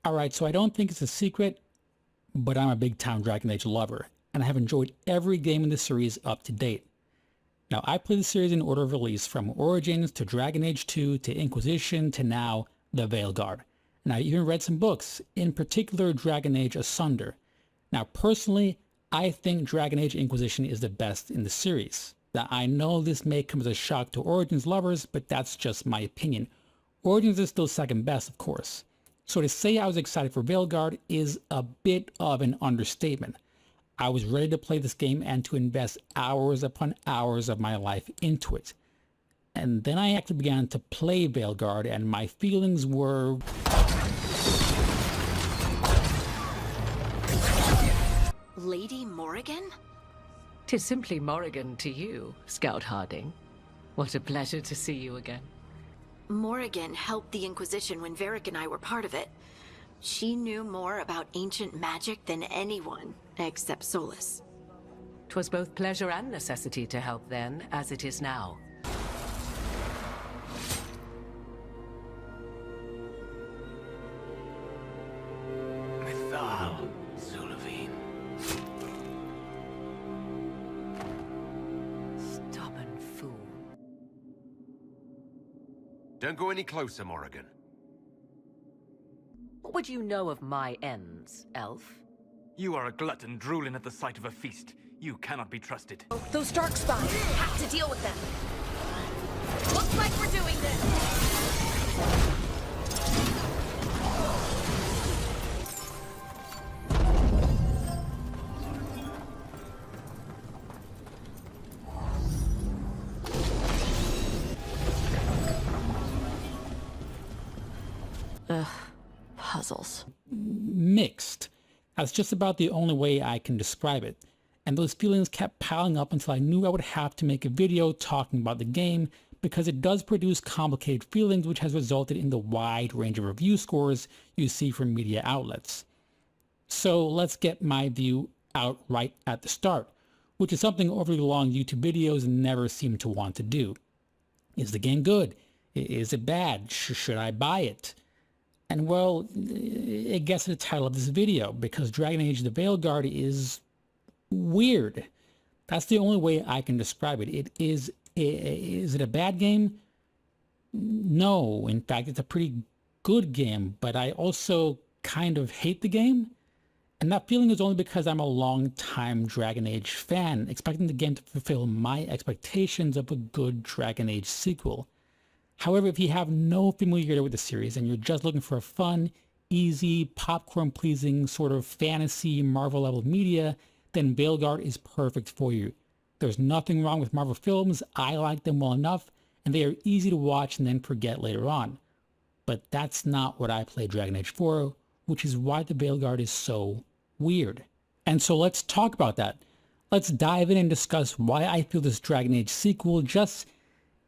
Alright, so I don't think it's a secret, but I'm a big time Dragon Age lover, and I have enjoyed every game in the series up to date. Now, I played the series in order of release from Origins to Dragon Age 2 to Inquisition to now the Veilguard. And I even read some books, in particular Dragon Age Asunder. Now, personally, I think Dragon Age Inquisition is the best in the series. Now, I know this may come as a shock to Origins lovers, but that's just my opinion. Origins is still second best, of course. So to say I was excited for Veilguard is a bit of an understatement. I was ready to play this game and to invest hours upon hours of my life into it. And then I actually began to play Veilguard, and my feelings were... Lady Morrigan? 'Tis simply Morrigan to you, Scout Harding. What a pleasure to see you again. Morrigan helped the Inquisition when Varric and I were part of it. She knew more about ancient magic than anyone, except Solus. 'Twas both pleasure and necessity to help then, as it is now. Stubborn fool. Don't go any closer, Morrigan. What would you know of my ends, elf? You are a glutton drooling at the sight of a feast. You cannot be trusted. Those dark spies! Have to deal with them! Looks like we're doing this! Ugh, puzzles. mixed. That's just about the only way I can describe it. And those feelings kept piling up until I knew I would have to make a video talking about the game, because it does produce complicated feelings, which has resulted in the wide range of review scores you see from media outlets. So let's get my view out right at the start, which is something overly long YouTube videos never seem to want to do. Is the game good? Is it bad? Should I buy it? And well, it gets to the title of this video, because Dragon Age the Veilguard is weird. That's the only way I can describe it. Is it a bad game? No, in fact, it's a pretty good game, but I also kind of hate the game. And that feeling is only because I'm a long-time Dragon Age fan, expecting the game to fulfill my expectations of a good Dragon Age sequel. However, if you have no familiarity with the series and you're just looking for a fun, easy, popcorn-pleasing sort of fantasy Marvel-level media, then Veilguard is perfect for you. There's nothing wrong with Marvel films. I like them well enough, and they are easy to watch and then forget later on. But that's not what I play Dragon Age for, which is why the Veilguard is so weird. And so let's talk about that. Let's dive in and discuss why I feel this Dragon Age sequel just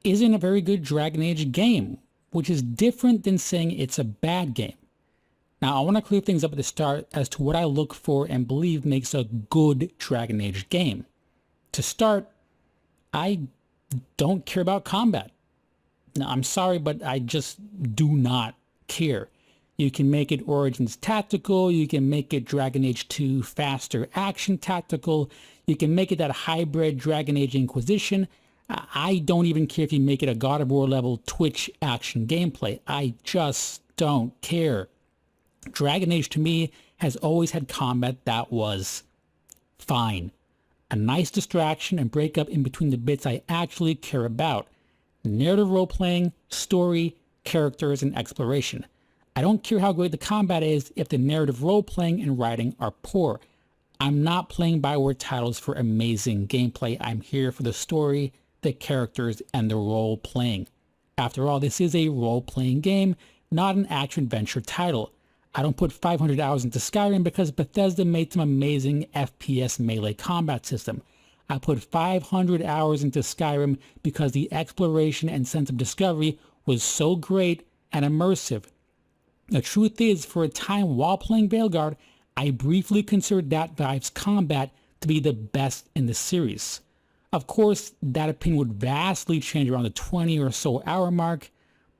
isn't a very good Dragon Age game, which is different than saying it's a bad game. Now, I want to clear things up at the start as to what I look for and believe makes a good Dragon Age game. To start, I don't care about combat. Now, I'm sorry, but I just do not care. You can make it Origins tactical, you can make it Dragon Age 2 faster action tactical, you can make it that hybrid Dragon Age Inquisition. I don't even care if you make it a God of War level Twitch action gameplay. I just don't care. Dragon Age to me has always had combat that was fine. A nice distraction and breakup in between the bits I actually care about. Narrative role-playing, story, characters, and exploration. I don't care how great the combat is if the narrative role-playing and writing are poor. I'm not playing Bioware titles for amazing gameplay. I'm here for the story, the characters, and the role-playing. After all, this is a role-playing game, not an action-adventure title. I don't put 500 hours into Skyrim because Bethesda made some amazing FPS melee combat system. I put 500 hours into Skyrim because the exploration and sense of discovery was so great and immersive. The truth is, for a time while playing Veilguard, I briefly considered that Vive's combat to be the best in the series. Of course, that opinion would vastly change around the 20 or so hour mark,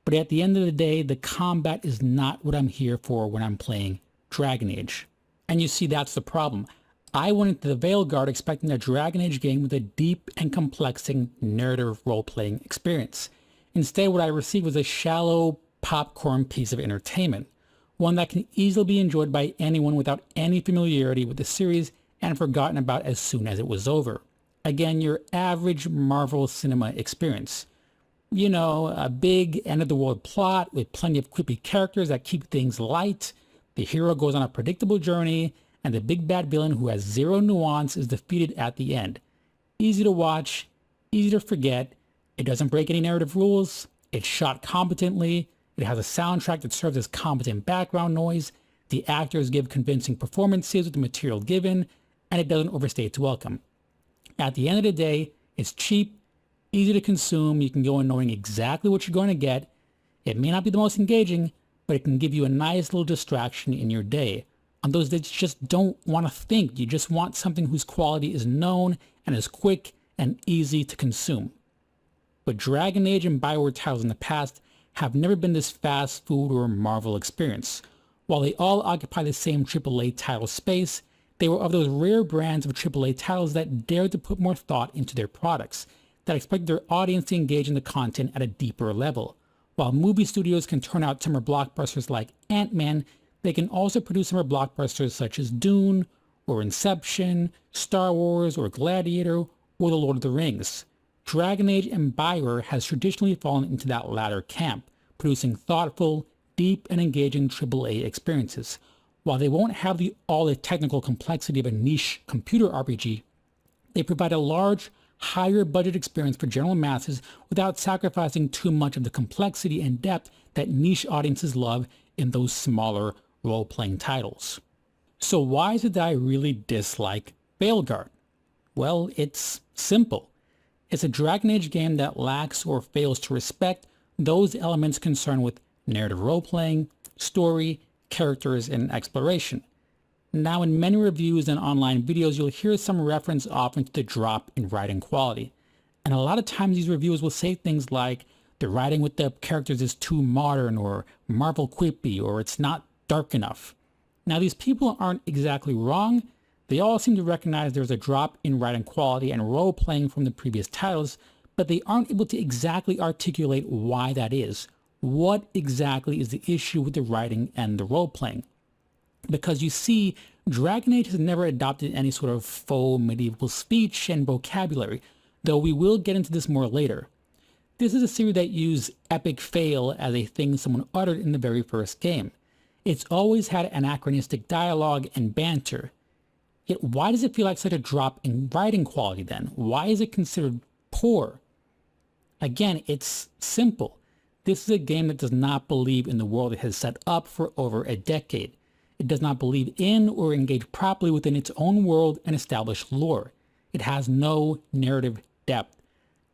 but at the end of the day, the combat is not what I'm here for when I'm playing Dragon Age. And you see, that's the problem. I went into the Veilguard expecting a Dragon Age game with a deep and complexing narrative role-playing experience. Instead, what I received was a shallow popcorn piece of entertainment, one that can easily be enjoyed by anyone without any familiarity with the series and forgotten about as soon as it was over. Again, your average Marvel cinema experience. You know, a big end-of-the-world plot with plenty of quippy characters that keep things light, the hero goes on a predictable journey, and the big bad villain who has zero nuance is defeated at the end. Easy to watch, easy to forget, it doesn't break any narrative rules, it's shot competently, it has a soundtrack that serves as competent background noise, the actors give convincing performances with the material given, and it doesn't overstay its welcome. At the end of the day, it's cheap, easy to consume, you can go in knowing exactly what you're going to get. It may not be the most engaging, but it can give you a nice little distraction in your day. On those that just don't want to think, you just want something whose quality is known and is quick and easy to consume. But Dragon Age and BioWare titles in the past have never been this fast food or Marvel experience. While they all occupy the same AAA title space, they were of those rare brands of AAA titles that dared to put more thought into their products, that expect their audience to engage in the content at a deeper level. While movie studios can turn out summer blockbusters like Ant-Man, they can also produce summer blockbusters such as Dune, or Inception, Star Wars, or Gladiator, or The Lord of the Rings. Dragon Age and BioWare has traditionally fallen into that latter camp, producing thoughtful, deep, and engaging AAA experiences. While they won't have all the technical complexity of a niche computer RPG, they provide a large, higher budget experience for general masses without sacrificing too much of the complexity and depth that niche audiences love in those smaller role-playing titles. So why is it that I really dislike Veilguard? Well, it's simple. It's a Dragon Age game that lacks or fails to respect those elements concerned with narrative role-playing, story, characters, and exploration. Now, in many reviews and online videos, you'll hear some reference often to the drop in writing quality. And a lot of times these reviewers will say things like, the writing with the characters is too modern, or Marvel quippy, or it's not dark enough. Now, these people aren't exactly wrong. They all seem to recognize there's a drop in writing quality and role-playing from the previous titles, but they aren't able to exactly articulate why that is. What exactly is the issue with the writing and the role-playing? Because you see, Dragon Age has never adopted any sort of faux medieval speech and vocabulary, though we will get into this more later. This is a series that used epic fail as a thing someone uttered in the very first game. It's always had anachronistic dialogue and banter. Yet why does it feel like such a drop in writing quality then? Why is it considered poor? Again, it's simple. This is a game that does not believe in the world it has set up for over a decade. It does not believe in or engage properly within its own world and established lore. It has no narrative depth.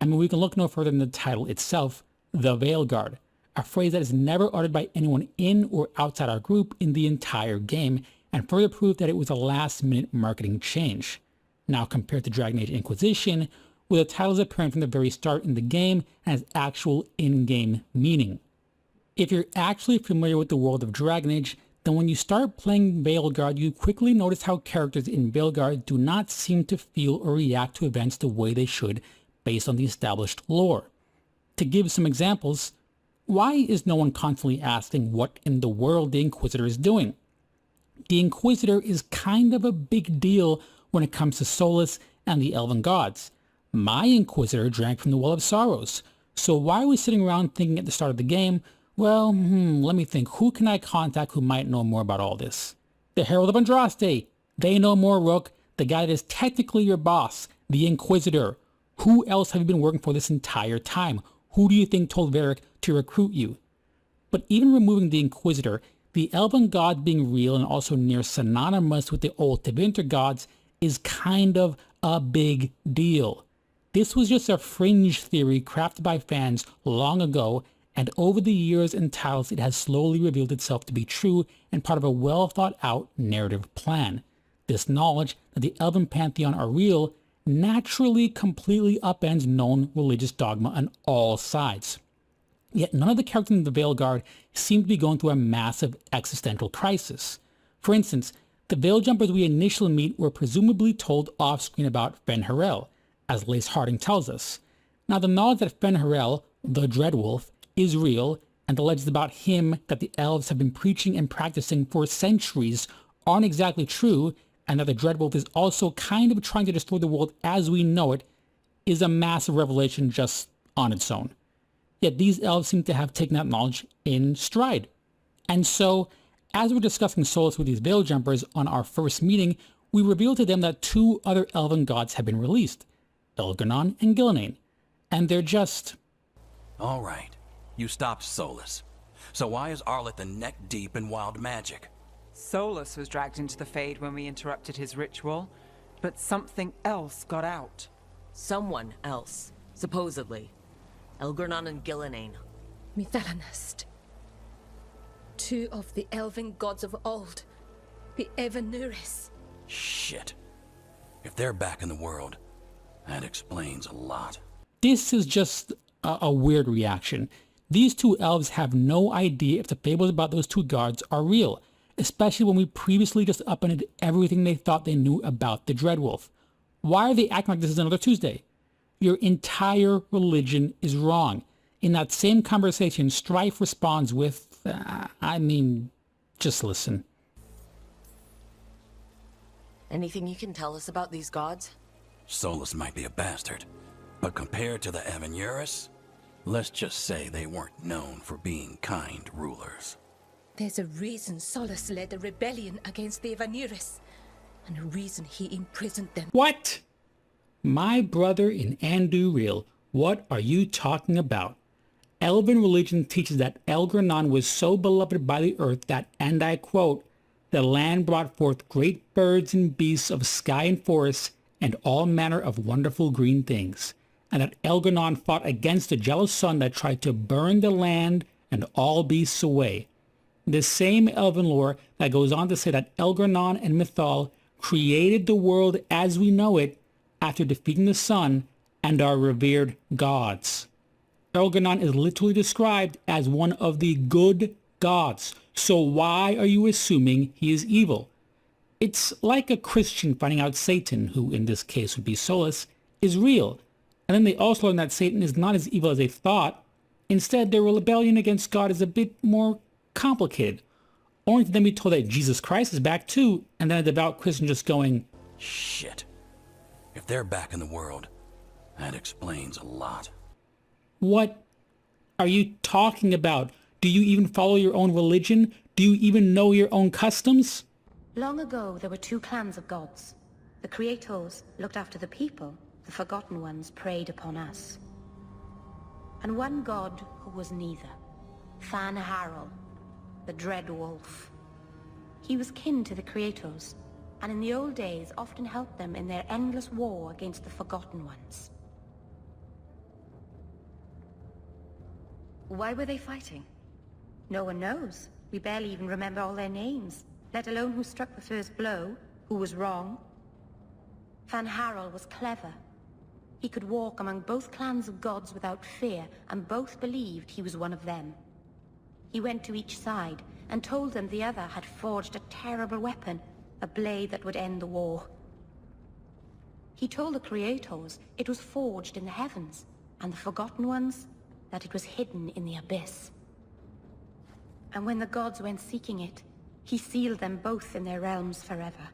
I mean, we can look no further than the title itself, The Veilguard, a phrase that is never uttered by anyone in or outside our group in the entire game, and further proof that it was a last-minute marketing change. Now compared to Dragon Age Inquisition, where the title is apparent from the very start in the game and has actual in-game meaning. If you're actually familiar with the world of Dragon Age, then when you start playing Veilguard, you quickly notice how characters in Veilguard do not seem to feel or react to events the way they should based on the established lore. To give some examples, why is no one constantly asking what in the world the Inquisitor is doing? The Inquisitor is kind of a big deal when it comes to Solus and the Elven gods. My Inquisitor drank from the Well of Sorrows, so why are we sitting around thinking at the start of the game, well, let me think, who can I contact who might know more about all this? The Herald of Andraste. They know more, Rook. The guy that is technically your boss, the Inquisitor. Who else have you been working for this entire time? Who do you think told Varric to recruit you? But even removing the Inquisitor, the Elven gods being real and also near synonymous with the old Tevinter gods is kind of a big deal. This was just a fringe theory crafted by fans long ago, and over the years and titles it has slowly revealed itself to be true and part of a well thought out narrative plan. This knowledge that the Elven Pantheon are real naturally completely upends known religious dogma on all sides. Yet none of the characters in the Veilguard seem to be going through a massive existential crisis. For instance, the Veiljumpers we initially meet were presumably told off-screen about Fen-Harel, as Lace Harding tells us. Now, the knowledge that Fen-Harel, the Dreadwolf, is real, and the legends about him that the elves have been preaching and practicing for centuries aren't exactly true, and that the Dreadwolf is also kind of trying to destroy the world as we know it, is a massive revelation just on its own. Yet these elves seem to have taken that knowledge in stride. And so, as we're discussing Solus with these Veiljumpers on our first meeting, we reveal to them that two other elven gods have been released, Elgar'nan and Gillenane. And they're just... All right, you stopped Solus. So why is Arleth neck deep in wild magic? Solus was dragged into the Fade when we interrupted his ritual, but something else got out. Someone else, supposedly. Elgar'nan and Gillenane. Mithalanast. Two of the elven gods of old. The Evanuris. Shit. If they're back in the world, that explains a lot. This is just a weird reaction. These two elves have no idea if the fables about those two gods are real, especially when we previously just upended everything they thought they knew about the Dreadwolf. Why are they acting like this is another Tuesday? Your entire religion is wrong. In that same conversation, Strife responds with, just listen. Anything you can tell us about these gods? Solus might be a bastard, but compared to the Evanuris, let's just say they weren't known for being kind rulers. There's a reason Solus led a rebellion against the Evanuris, and a reason he imprisoned them. What? My brother in Anduril, what are you talking about? Elven religion teaches that Elgar'nan was so beloved by the earth that, and I quote, the land brought forth great birds and beasts of sky and forest, and all manner of wonderful green things, and that Elgar'nan fought against the jealous sun that tried to burn the land and all beasts away. The same elven lore that goes on to say that Elgar'nan and Mythal created the world as we know it after defeating the sun and our revered gods. Elgar'nan is literally described as one of the good gods, so why are you assuming he is evil? It's like a Christian finding out Satan, who in this case would be Solus, is real, and then they also learn that Satan is not as evil as they thought. Instead, their rebellion against God is a bit more complicated, only to then be told that Jesus Christ is back too, and then a devout Christian just going, Shit. If they're back in the world, that explains a lot. what are you talking about? Do you even follow your own religion? Do you even know your own customs? Long ago, there were two clans of gods. The Creators looked after the people, the Forgotten Ones preyed upon us. And one god who was neither. Fen-Harel, the Dreadwolf. He was kin to the Creators, and in the old days often helped them in their endless war against the Forgotten Ones. Why were they fighting? No one knows. We barely even remember all their names, let alone who struck the first blow, who was wrong. Fen-Harel was clever. He could walk among both clans of gods without fear, and both believed he was one of them. He went to each side and told them the other had forged a terrible weapon, a blade that would end the war. He told the Creators it was forged in the heavens, and the Forgotten Ones that it was hidden in the abyss. And when the gods went seeking it, he sealed them both in their realms forever.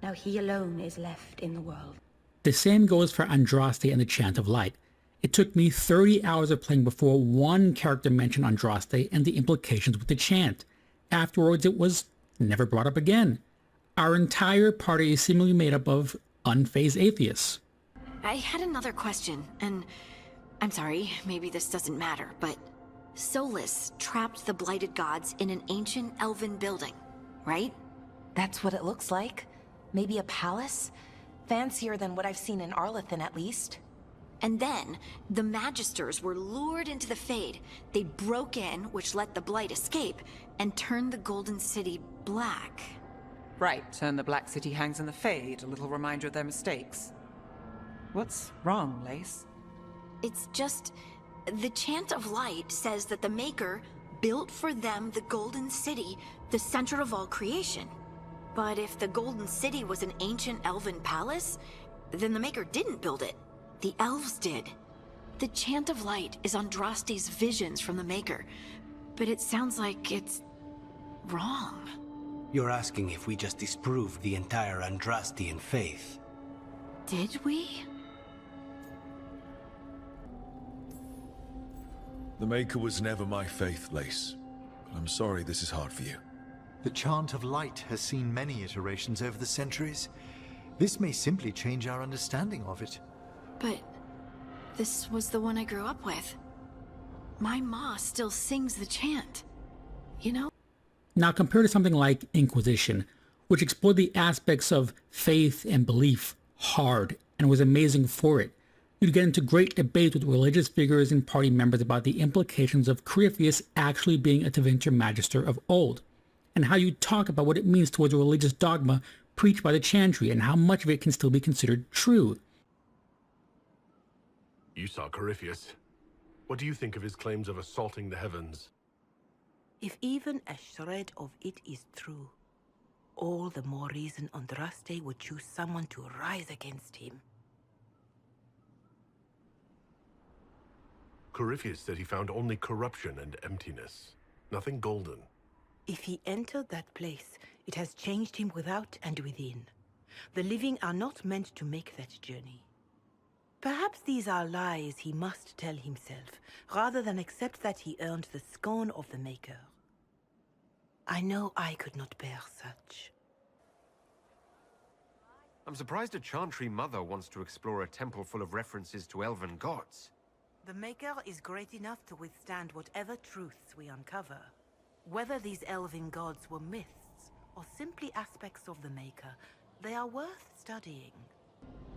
Now he alone is left in the world. The same goes for Andraste and the Chant of Light. It took me 30 hours of playing before one character mentioned Andraste and the implications with the chant. Afterwards, it was never brought up again. Our entire party is seemingly made up of unfazed atheists. I had another question, and I'm sorry, maybe this doesn't matter, but Solus trapped the blighted gods in an ancient elven building, right? That's what it looks like. Maybe a palace? Fancier than what I've seen in Arleth, at least. And then, the Magisters were lured into the Fade. They broke in, which let the Blight escape, and turned the Golden City black. Right, and the Black City hangs in the Fade, a little reminder of their mistakes. What's wrong, Lace? It's just... The Chant of Light says that the Maker built for them the Golden City, the center of all creation. But if the Golden City was an ancient elven palace, then the Maker didn't build it. The elves did. The Chant of Light is Andraste's visions from the Maker, but it sounds like it's wrong. You're asking if we just disproved the entire Andrastian faith. Did we? The Maker was never my faith, Lace. But I'm sorry this is hard for you. The Chant of Light has seen many iterations over the centuries. This may simply change our understanding of it. But this was the one I grew up with. My ma still sings the chant, you know? Now compared to something like Inquisition, which explored the aspects of faith and belief hard and was amazing for it, you'd get into great debates with religious figures and party members about the implications of Corypheus actually being a Tevinter Magister of old, and how you talk about what it means towards a religious dogma preached by the Chantry and how much of it can still be considered true. You saw Corypheus. What do you think of his claims of assaulting the heavens? If even a shred of it is true, all the more reason Andraste would choose someone to rise against him. Corypheus said he found only corruption and emptiness. Nothing golden. If he entered that place, it has changed him without and within. The living are not meant to make that journey. Perhaps these are lies he must tell himself, rather than accept that he earned the scorn of the Maker. I know I could not bear such. I'm surprised a Chantry mother wants to explore a temple full of references to elven gods. The Maker is great enough to withstand whatever truths we uncover. Whether these elven gods were myths, or simply aspects of the Maker, they are worth studying.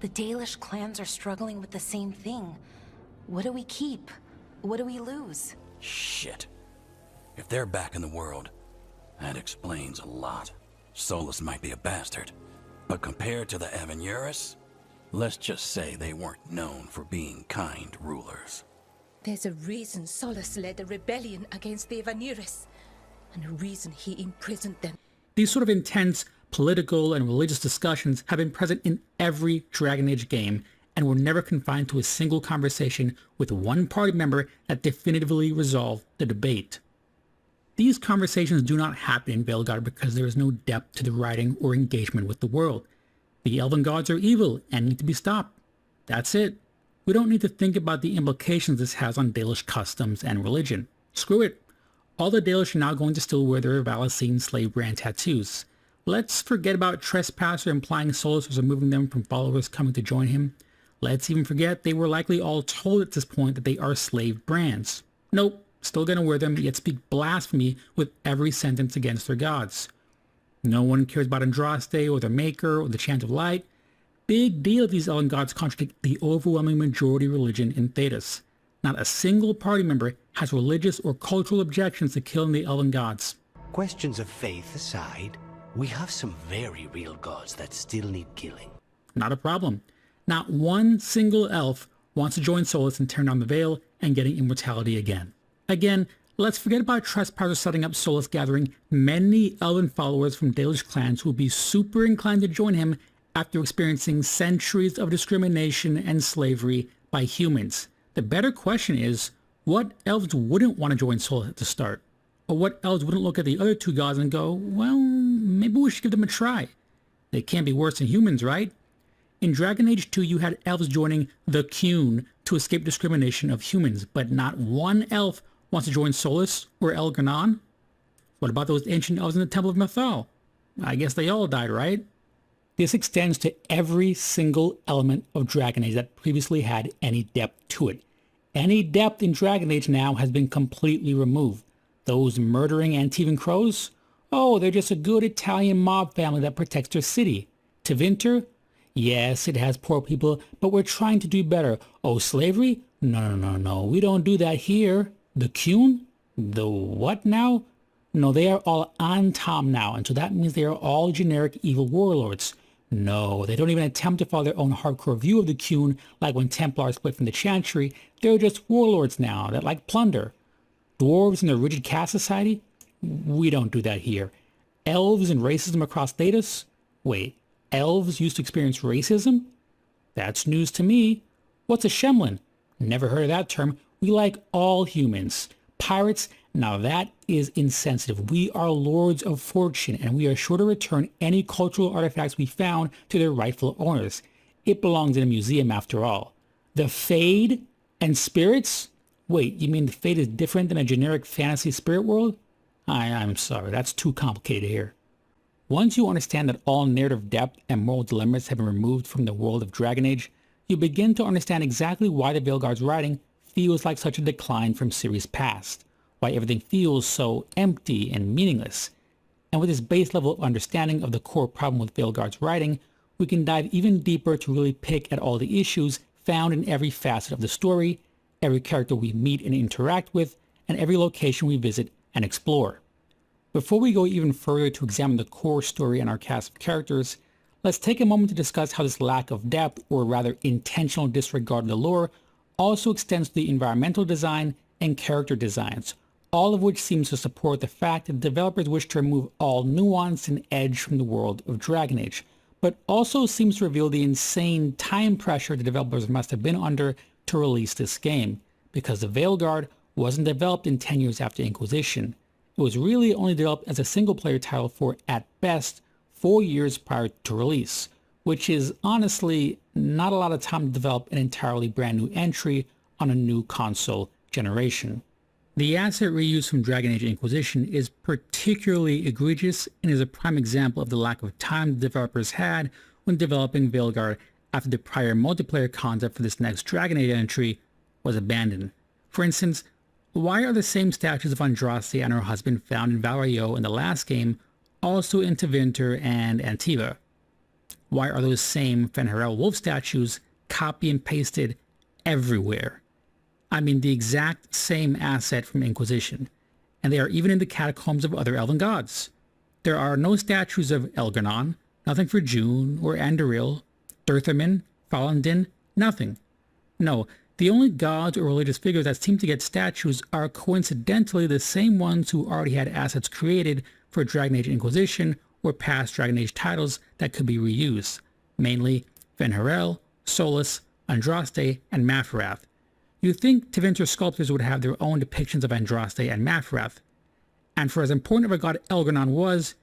The Dalish clans are struggling with the same thing. What do we keep? What do we lose? Shit. If they're back in the world, that explains a lot. Solus might be a bastard, but compared to the Avenurus, let's just say they weren't known for being kind rulers. There's a reason Solus led a rebellion against the Avenurus, and a reason he imprisoned them. These sort of intense political and religious discussions have been present in every Dragon Age game and were never confined to a single conversation with one party member that definitively resolved the debate. These conversations do not happen in Veilguard because there is no depth to the writing or engagement with the world. The elven gods are evil and need to be stopped. That's it. We don't need to think about the implications this has on Dalish customs and religion. Screw it. All the Dalish are now going to still wear their Valicene slave brand tattoos. Let's forget about Trespasser implying Solus was removing them from followers coming to join him. Let's even forget they were likely all told at this point that they are slave brands. Nope, still gonna wear them, yet speak blasphemy with every sentence against their gods. No one cares about Andraste or the Maker or the Chant of Light. Big deal if these elven gods contradict the overwhelming majority religion in Thedas. Not a single party member has religious or cultural objections to killing the elven gods. Questions of faith aside, we have some very real gods that still need killing. Not a problem. Not one single elf wants to join Solus and turn on the veil and getting immortality again. Again, let's forget about Trespasser setting up Solus, gathering many elven followers from Dalish clans who will be super inclined to join him after experiencing centuries of discrimination and slavery by humans. The better question is, what elves wouldn't want to join Solus at the start? Or what elves wouldn't look at the other two gods and go, well, maybe we should give them a try. They can't be worse than humans, right? In Dragon Age 2, you had elves joining the Qun to escape discrimination of humans, but not one elf wants to join Solus or Elgranon. What about those ancient elves in the Temple of Mythal? I guess they all died, right? This extends to every single element of Dragon Age that previously had any depth to it. Any depth in Dragon Age now has been completely removed. Those murdering Antivan crows? Oh, they're just a good Italian mob family that protects their city. Tevinter? Yes, it has poor people, but we're trying to do better. Oh, slavery? No, we don't do that here. The Qun? The what now? No, they are all Antom now, and so that means they are all generic evil warlords. No, they don't even attempt to follow their own hardcore view of the Qun, like when Templars split from the Chantry. They're just warlords now that like plunder. Dwarves in their rigid caste society? We don't do that here. Elves and racism across Thedas? Wait, elves used to experience racism? That's news to me. What's a Shemlin? Never heard of that term. We like all humans. Pirates? Now that is insensitive. We are lords of fortune, and we are sure to return any cultural artifacts we found to their rightful owners. It belongs in a museum after all. The Fade and spirits? Wait, you mean the Fade is different than a generic fantasy spirit world? I'm sorry, that's too complicated here. Once you understand that all narrative depth and moral dilemmas have been removed from the world of Dragon Age, you begin to understand exactly why the Veilguard's writing feels like such a decline from series past, why everything feels so empty and meaningless. And with this base level of understanding of the core problem with Veilguard's writing, we can dive even deeper to really pick at all the issues found in every facet of the story, every character we meet and interact with, and every location we visit and explore. Before we go even further to examine the core story and our cast of characters, let's take a moment to discuss how this lack of depth, or rather intentional disregard of the lore, also extends to the environmental design and character designs, all of which seems to support the fact that developers wish to remove all nuance and edge from the world of Dragon Age, but also seems to reveal the insane time pressure the developers must have been under to release this game, because the Veilguard wasn't developed in 10 years after Inquisition. It was really only developed as a single-player title for, at best, 4 years prior to release, which is honestly not a lot of time to develop an entirely brand new entry on a new console generation. The asset reuse from Dragon Age Inquisition is particularly egregious and is a prime example of the lack of time the developers had when developing Veilguard after the prior multiplayer concept for this next Dragon Age entry was abandoned. For instance, why are the same statues of Andraste and her husband found in Valrio in the last game also in Tevinter and Antiva? Why are those same Fen'Harel wolf statues copy and pasted everywhere? I mean, the exact same asset from Inquisition, and they are even in the catacombs of other elven gods. There are no statues of Elgar'nan, nothing for June or Andoril, Durthamin, Falendin, nothing. No, the only gods or religious figures that seem to get statues are coincidentally the same ones who already had assets created for Dragon Age Inquisition or past Dragon Age titles that could be reused, mainly Fen'Harel, Solus, Andraste, and Mafarath. You'd think Tevinter sculptors would have their own depictions of Andraste and Mafarath. And for as important of a god Elgar'nan was,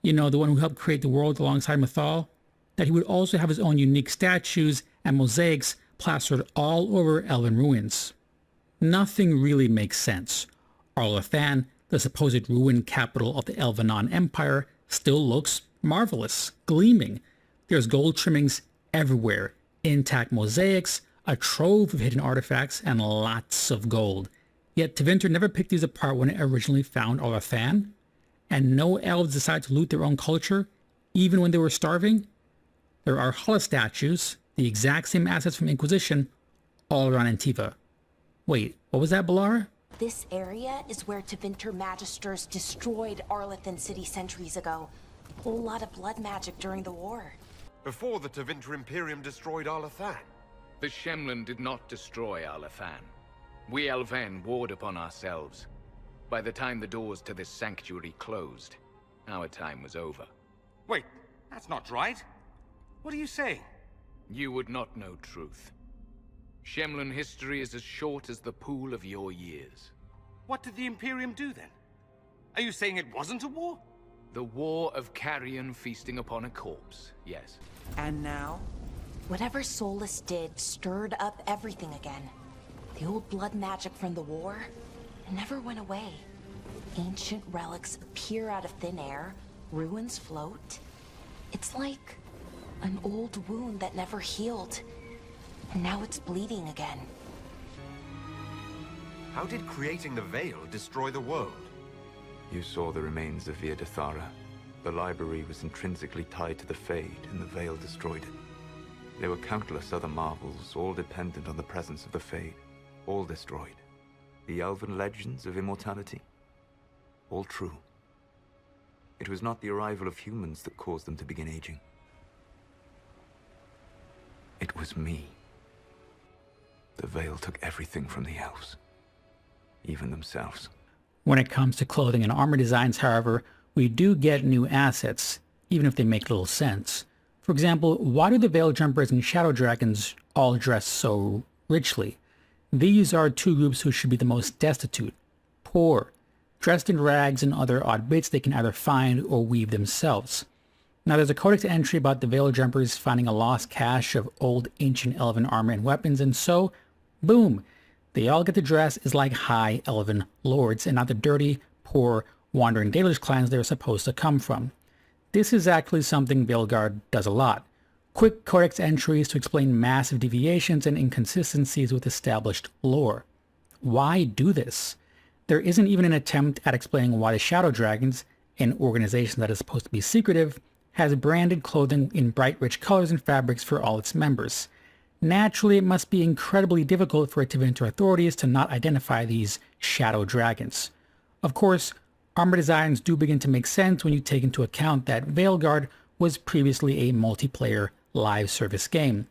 you know, the one who helped create the world alongside Mythal, that he would also have his own unique statues and mosaics plastered all over elven ruins. Nothing really makes sense. Arlathan, the supposed ruined capital of the Elvenon Empire, still looks marvelous, gleaming. There's gold trimmings everywhere, intact mosaics, a trove of hidden artifacts, and lots of gold. Yet Tevinter never picked these apart when it originally found Arlathan, and no elves decided to loot their own culture, even when they were starving. There are Hala statues, the exact same assets from Inquisition, all around Antiva. Wait, what was that, Balara? This area is where Tevinter Magisters destroyed Arlathan City centuries ago. A whole lot of blood magic during the war. Before the Tevinter Imperium destroyed Arlathan. The Shemlin did not destroy Arlathan. We Elven warred upon ourselves. By the time the doors to this sanctuary closed, our time was over. Wait, that's not right. What are you saying? You would not know truth. Shemlin history is as short as the pool of your years. What did the Imperium do then? Are you saying it wasn't a war? The war of carrion feasting upon a corpse, yes. And now? Whatever Solus did stirred up everything again. The old blood magic from the war, it never went away. Ancient relics appear out of thin air, ruins float. It's like an old wound that never healed, and now it's bleeding again. How did creating the Veil destroy the world? You saw the remains of Via Dathara. The library was intrinsically tied to the Fade, and the Veil destroyed it. There were countless other marvels, all dependent on the presence of the Fade, all destroyed. The elven legends of immortality, all true. It was not the arrival of humans that caused them to begin aging. It was me. The Veil took everything from the elves. Even themselves. When it comes to clothing and armor designs, however, we do get new assets, even if they make little sense. For example, why do the Veil Jumpers and Shadow Dragons all dress so richly? These are two groups who should be the most destitute, poor, dressed in rags and other odd bits they can either find or weave themselves. Now there's a codex entry about the Veil Jumpers finding a lost cache of old ancient elven armor and weapons, and so, boom, they all get to dress as like high elven lords and not the dirty, poor, wandering Dalish clans they're supposed to come from. This is actually something Veilguard does a lot. Quick codex entries to explain massive deviations and inconsistencies with established lore. Why do this? There isn't even an attempt at explaining why the Shadow Dragons, an organization that is supposed to be secretive, has branded clothing in bright rich colors and fabrics for all its members. Naturally, it must be incredibly difficult for Tevinter authorities to not identify these Shadow Dragons. Of course, armor designs do begin to make sense when you take into account that Veilguard was previously a multiplayer live service game.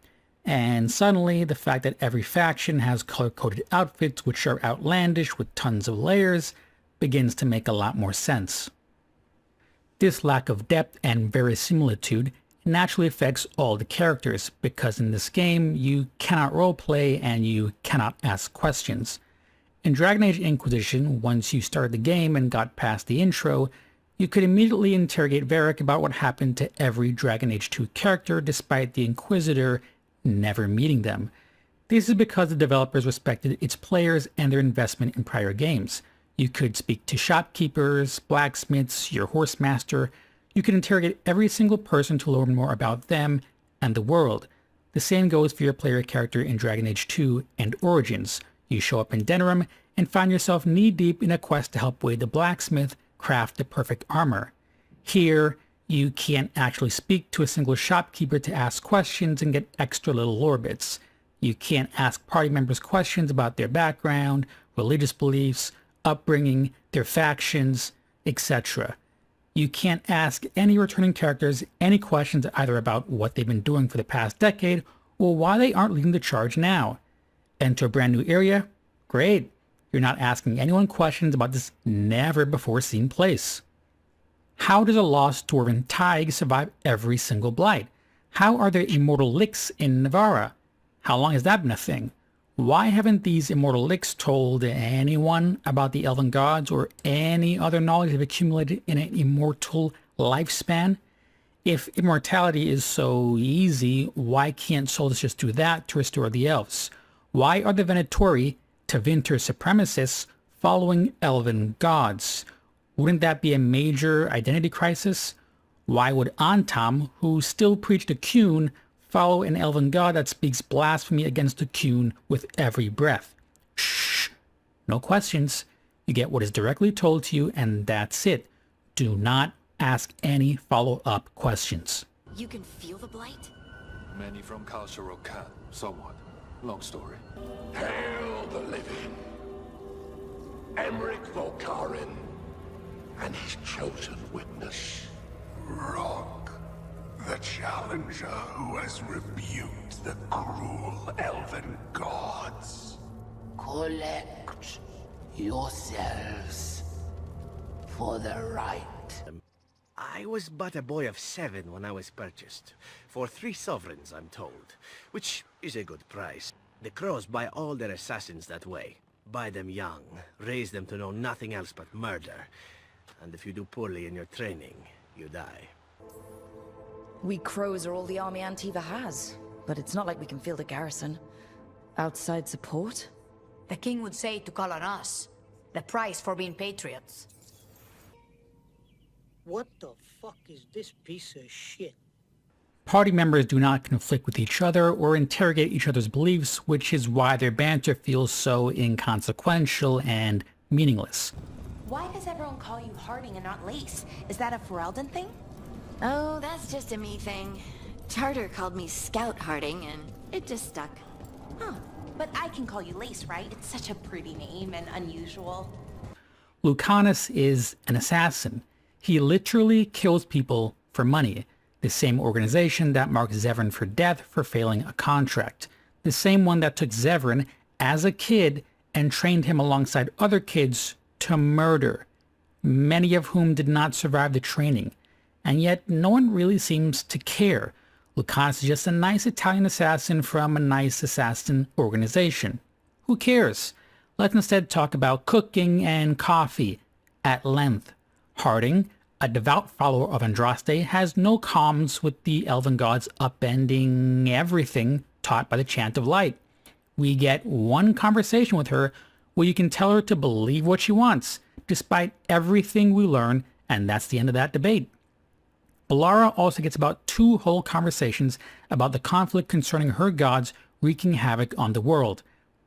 And suddenly, the fact that every faction has color-coded outfits which are outlandish with tons of layers begins to make a lot more sense. This lack of depth and verisimilitude naturally affects all the characters, because in this game you cannot roleplay and you cannot ask questions. In Dragon Age Inquisition, once you started the game and got past the intro, you could immediately interrogate Varric about what happened to every Dragon Age 2 character despite the Inquisitor never meeting them. This is because the developers respected its players and their investment in prior games. You could speak to shopkeepers, blacksmiths, your horse master. You could interrogate every single person to learn more about them and the world. The same goes for your player character in Dragon Age 2 and Origins. You show up in Denerim and find yourself knee-deep in a quest to help Wade the blacksmith craft the perfect armor. Here, you can't actually speak to a single shopkeeper to ask questions and get extra little lore bits. You can't ask party members questions about their background, religious beliefs, upbringing, their factions, etc. You can't ask any returning characters any questions either about what they've been doing for the past decade or why they aren't leading the charge now. Enter a brand new area? Great. You're not asking anyone questions about this never-before-seen place. How does a lost dwarven Taig survive every single blight? How are there immortal licks in Navarra? How long has that been a thing? Why haven't these immortal licks told anyone about the elven gods or any other knowledge they've accumulated in an immortal lifespan? If immortality is so easy, why can't Solus just do that to restore the elves? Why are the Venatori, Tevinter supremacists, following elven gods? Wouldn't that be a major identity crisis? Why would Antam, who still preached a Qun, follow an elven god that speaks blasphemy against the Qun with every breath? Shh! No questions. You get what is directly told to you, and that's it. Do not ask any follow-up questions. You can feel the blight? Many from cultural can, somewhat. Long story. Hail the living! Emmerich Volkarin and his chosen witness, Rock, the challenger who has rebuked the cruel elven gods. Collect yourselves for the right. I was but a boy of 7 when I was purchased. For 3 sovereigns, I'm told. Which is a good price. The Crows buy all their assassins that way. Buy them young, raise them to know nothing else but murder. And if you do poorly in your training, you die. We Crows are all the army Antiva has, but it's not like we can field a garrison. Outside support? The king would say to call on us. The price for being patriots. What the fuck is this piece of shit? Party members do not conflict with each other or interrogate each other's beliefs, which is why their banter feels so inconsequential and meaningless. Why does everyone call you Harding and not Lace? Is that a Ferelden thing? Oh, that's just a me thing. Charter called me Scout Harding, and it just stuck. Huh. But I can call you Lace, right? It's such a pretty name and unusual. Lucanus is an assassin. He literally kills people for money. the same organization that marked Zevran for death for failing a contract, the same one that took Zevran as a kid and trained him alongside other kids to murder, many of whom did not survive the training. And yet no one really seems to care. Lucas is just a nice Italian assassin from a nice assassin organization. Who cares? Let's instead talk about cooking and coffee at length. Harding, a devout follower of Andraste, has no qualms with the elven gods upending everything taught by the Chant of Light. We get one conversation with her where you can tell her to believe what she wants, despite everything we learn, and that's the end of that debate. Balara also gets about 2 whole conversations about the conflict concerning her gods wreaking havoc on the world,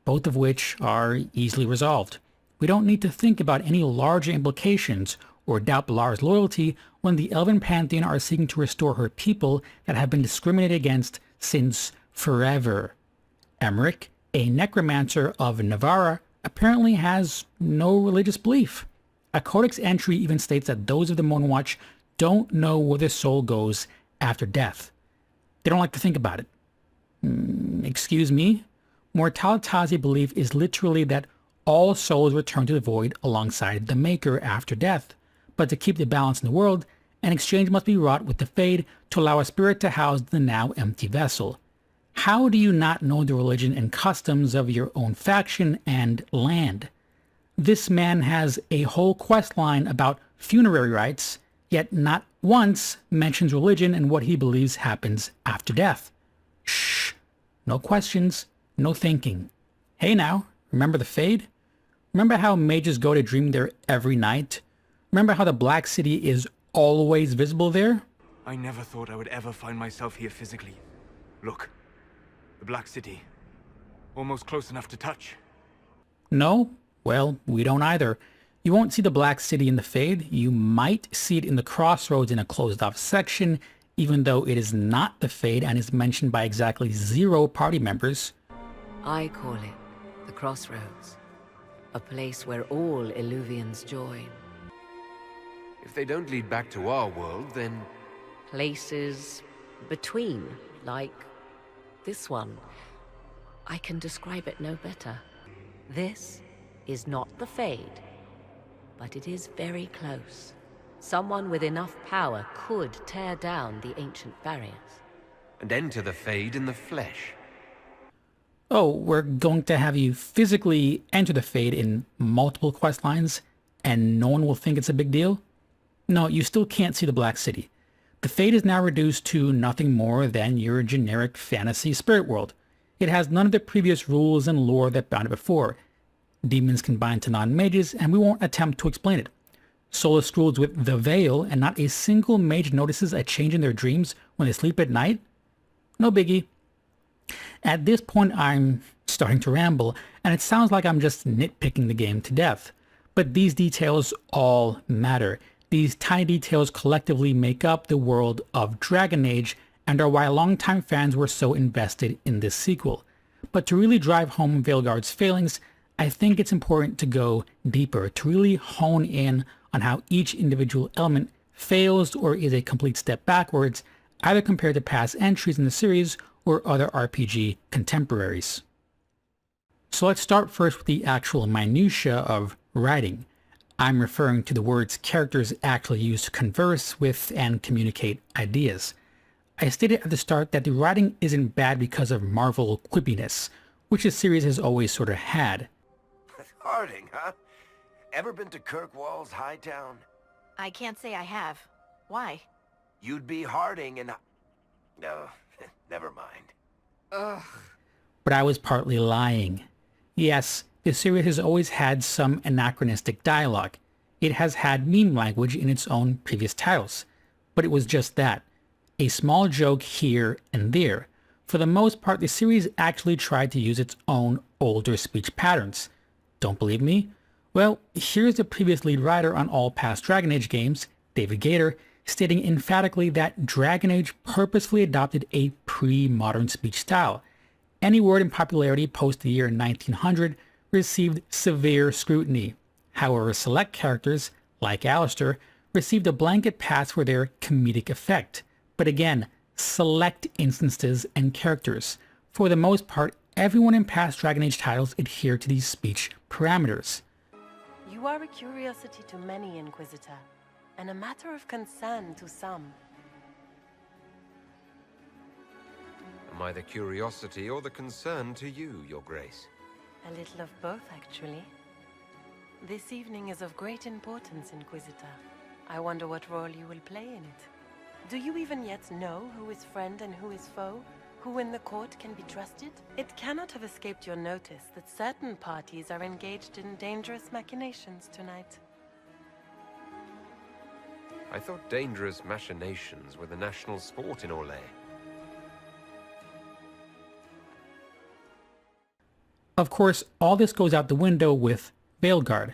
both of which are easily resolved. We don't need to think about any larger implications or doubt Balara's loyalty when the Elven Pantheon are seeking to restore her people that have been discriminated against since forever. Emmerich, a necromancer of Navarra, apparently has no religious belief. A codex entry even states that those of the Moonwatch don't know where their soul goes after death. They don't like to think about it. Excuse me? Mortalitate's belief is literally that all souls return to the void alongside the Maker after death, but to keep the balance in the world, an exchange must be wrought with the Fade to allow a spirit to house the now empty vessel. How do you not know the religion and customs of your own faction and land? This man has a whole quest line about funerary rites, yet not once mentions religion and what he believes happens after death. Shh. No questions, no thinking. Hey now, remember the Fade? Remember how mages go to dream there every night? Remember how the Black City is always visible there? I never thought I would ever find myself here physically. Look, the Black City. Almost close enough to touch. No? Well, we don't either. You won't see the Black City in the Fade. You might see it in the Crossroads in a closed-off section, even though it is not the Fade and is mentioned by exactly 0 party members. I call it the Crossroads, a place where all Illuvians join. If they don't lead back to our world, then... Places between, like this one. I can describe it no better. This is not the Fade, but it is very close. Someone with enough power could tear down the ancient barriers. And enter the Fade in the flesh. Oh, we're going to have you physically enter the Fade in multiple quest lines, and no one will think it's a big deal? No, you still can't see the Black City. The Fade is now reduced to nothing more than your generic fantasy spirit world. It has none of the previous rules and lore that bound it before. Demons can bind to non-mages, and we won't attempt to explain it. Solus rules with the Veil, and not a single mage notices a change in their dreams when they sleep at night? No biggie. At this point, I'm starting to ramble, and it sounds like I'm just nitpicking the game to death. But these details all matter. These tiny details collectively make up the world of Dragon Age, and are why longtime fans were so invested in this sequel. But to really drive home Veilguard's failings, I think it's important to go deeper, to really hone in on how each individual element fails or is a complete step backwards, either compared to past entries in the series or other RPG contemporaries. So let's start first with the actual minutiae of writing. I'm referring to the words characters actually use to converse with and communicate ideas. I stated at the start that the writing isn't bad because of Marvel quippiness, which the series has always sort of had. Harding, huh? Ever been to Kirkwall's Hightown? I can't say I have. Why? You'd be Harding and... No, never mind. Ugh. But I was partly lying. Yes, the series has always had some anachronistic dialogue. It has had meme language in its own previous titles. But it was just that. A small joke here and there. For the most part, the series actually tried to use its own older speech patterns. Don't believe me? Well, here's the previous lead writer on all past Dragon Age games, David Gator, stating emphatically that Dragon Age purposefully adopted a pre-modern speech style. Any word in popularity post the year 1900 received severe scrutiny. However, select characters, like Alistair, received a blanket pass for their comedic effect. but again, select instances and characters. For the most part, everyone in past Dragon Age titles adhere to these speech parameters. You are a curiosity to many, Inquisitor, and a matter of concern to some. Am I the curiosity or the concern to you, Your Grace? A little of both, actually. This evening is of great importance, Inquisitor. I wonder what role you will play in it. Do you even yet know who is friend and who is foe? Who in the court can be trusted? It cannot have escaped your notice that certain parties are engaged in dangerous machinations tonight. I thought dangerous machinations were the national sport in Orlais. Of course, all this goes out the window with Veilguard.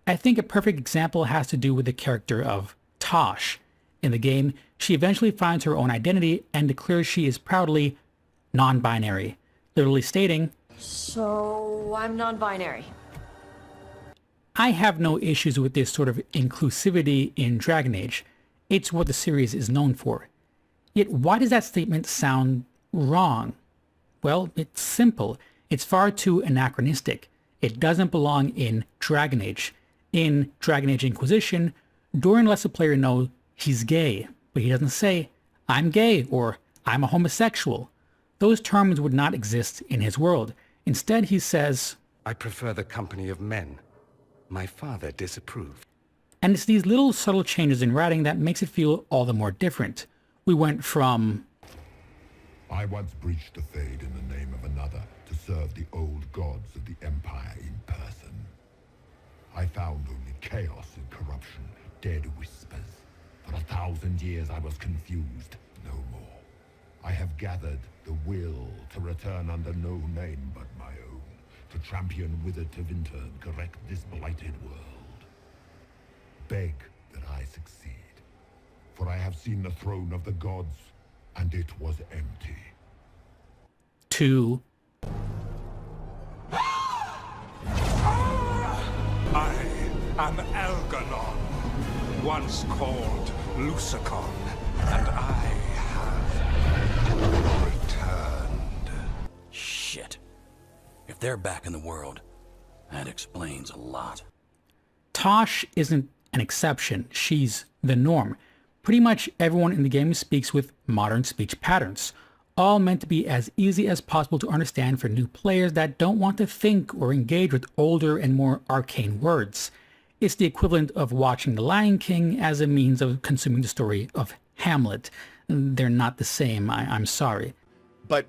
I think a perfect example has to do with the character of Taash. In the game, she eventually finds her own identity and declares she is proudly non-binary, literally stating, So, I'm non-binary. I have no issues with this sort of inclusivity in Dragon Age. It's what the series is known for. Yet why does that statement sound wrong? Well, it's simple. It's far too anachronistic. It doesn't belong in Dragon Age. In Dragon Age Inquisition, Doran lets the player know he's gay, but he doesn't say, I'm gay or I'm a homosexual. Those terms would not exist in his world. Instead, he says, I prefer the company of men. My father disapproved. And it's these little subtle changes in writing that makes it feel all the more different. We went from, I once breached the Fade in the name of another to serve the old gods of the Empire in person. I found only chaos and corruption, dead whispers. For 1,000 years I was confused, no more. I have gathered the will to return under no name but my own, to champion Wither to Winter and correct this blighted world. Beg that I succeed, for I have seen the throne of the gods, and it was empty. to, I am Elganon, once called Lucicon, and I have returned. Shit. If they're back in the world, that explains a lot. Taash isn't an exception, she's the norm. Pretty much everyone in the game speaks with modern speech patterns, all meant to be as easy as possible to understand for new players that don't want to think or engage with older and more arcane words. It's the equivalent of watching The Lion King as a means of consuming the story of Hamlet. They're not the same, I'm sorry. But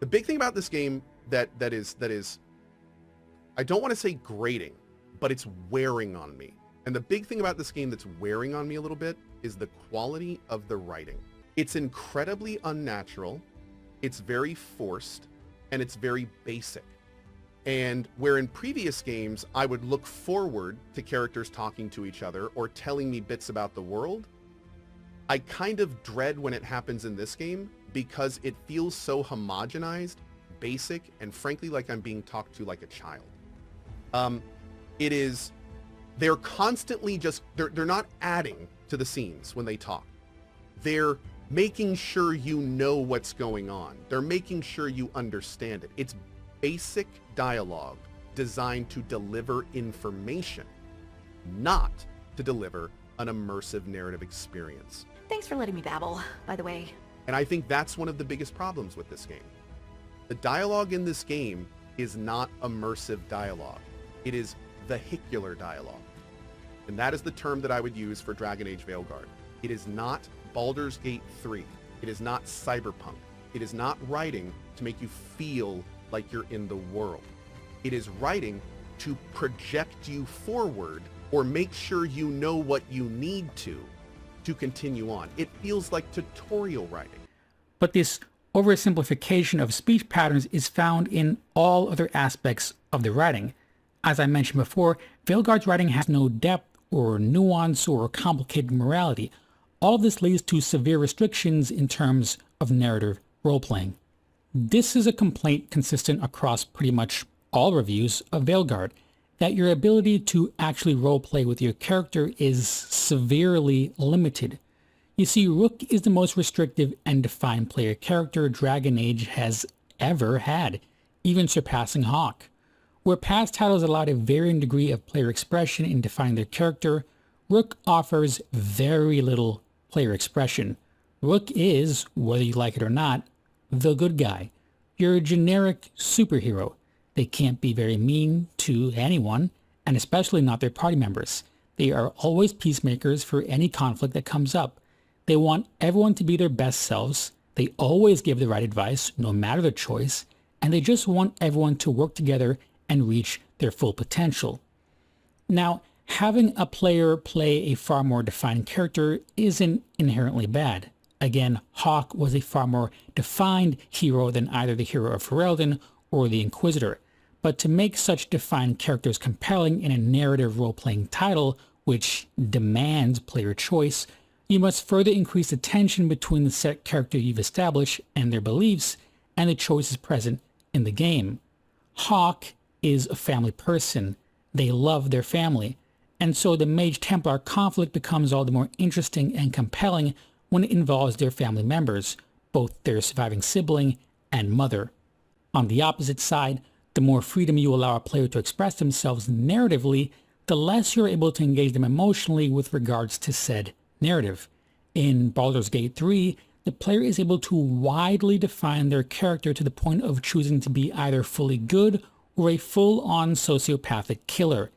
the big thing about this game that is, I don't want to say grating, but it's wearing on me. And the big thing about this game that's wearing on me a little bit is the quality of the writing. It's incredibly unnatural, it's very forced, and it's very basic. And where in previous games, I would look forward to characters talking to each other or telling me bits about the world, I kind of dread when it happens in this game because it feels so homogenized, basic, and frankly like I'm being talked to like a child. They're constantly just, they're not adding to the scenes when they talk. They're making sure you know what's going on. They're making sure you understand it. It's basic dialogue designed to deliver information, not to deliver an immersive narrative experience. Thanks for letting me babble, by the way. And I think that's one of the biggest problems with this game. The dialogue in this game is not immersive dialogue. It is vehicular dialogue. And that is the term that I would use for Dragon Age Veilguard. It is not Baldur's Gate 3. It is not Cyberpunk. It is not writing to make you feel like you're in the world. It is writing to project you forward or make sure you know what you need to continue on. It feels like tutorial writing. But this oversimplification of speech patterns is found in all other aspects of the writing. As I mentioned before, Veilguard's writing has no depth or nuance or complicated morality. All of this leads to severe restrictions in terms of narrative role-playing. This is a complaint consistent across pretty much all reviews of Veilguard, that your ability to actually role-play with your character is severely limited. You see, Rook is the most restrictive and defined player character Dragon Age has ever had, even surpassing Hawk. Where past titles allowed a varying degree of player expression in defining their character, Rook offers very little player expression. Rook is, whether you like it or not, the good guy. You're a generic superhero. They can't be very mean to anyone, and especially not their party members. They are always peacemakers for any conflict that comes up. They want everyone to be their best selves. They always give the right advice, no matter the choice, and they just want everyone to work together and reach their full potential. Now, having a player play a far more defined character isn't inherently bad. Again, Hawk was a far more defined hero than either the hero of Ferelden or the Inquisitor. But to make such defined characters compelling in a narrative role-playing title, which demands player choice, you must further increase the tension between the set character you've established and their beliefs and the choices present in the game. Hawk is a family person. They love their family. And so the Mage Templar conflict becomes all the more interesting and compelling when it involves their family members, both their surviving sibling and mother. On the opposite side, the more freedom you allow a player to express themselves narratively, the less you're able to engage them emotionally with regards to said narrative. In Baldur's Gate 3, the player is able to widely define their character to the point of choosing to be either fully good or a full-on sociopathic killer.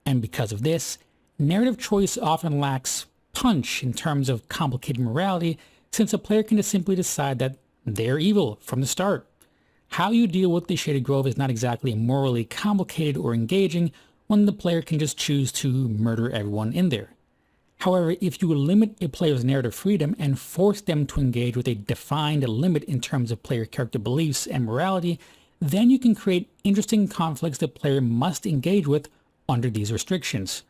And because of this, narrative choice often lacks punch in terms of complicated morality, since a player can just simply decide that they're evil from the start. How you deal with the Shaded Grove is not exactly morally complicated or engaging when the player can just choose to murder everyone in there. However, if you limit a player's narrative freedom and force them to engage with a defined limit in terms of player character beliefs and morality, then you can create interesting conflicts the player must engage with under these restrictions.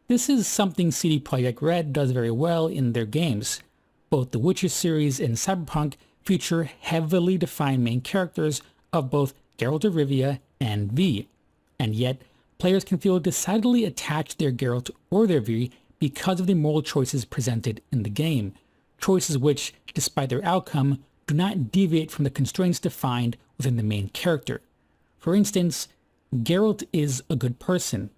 This is something CD Projekt Red does very well in their games. Both the Witcher series and Cyberpunk feature heavily defined main characters of both Geralt of Rivia and V, and yet players can feel decidedly attached to their Geralt or their V because of the moral choices presented in the game, choices which, despite their outcome, do not deviate from the constraints defined within the main character. For instance, Geralt is a good person,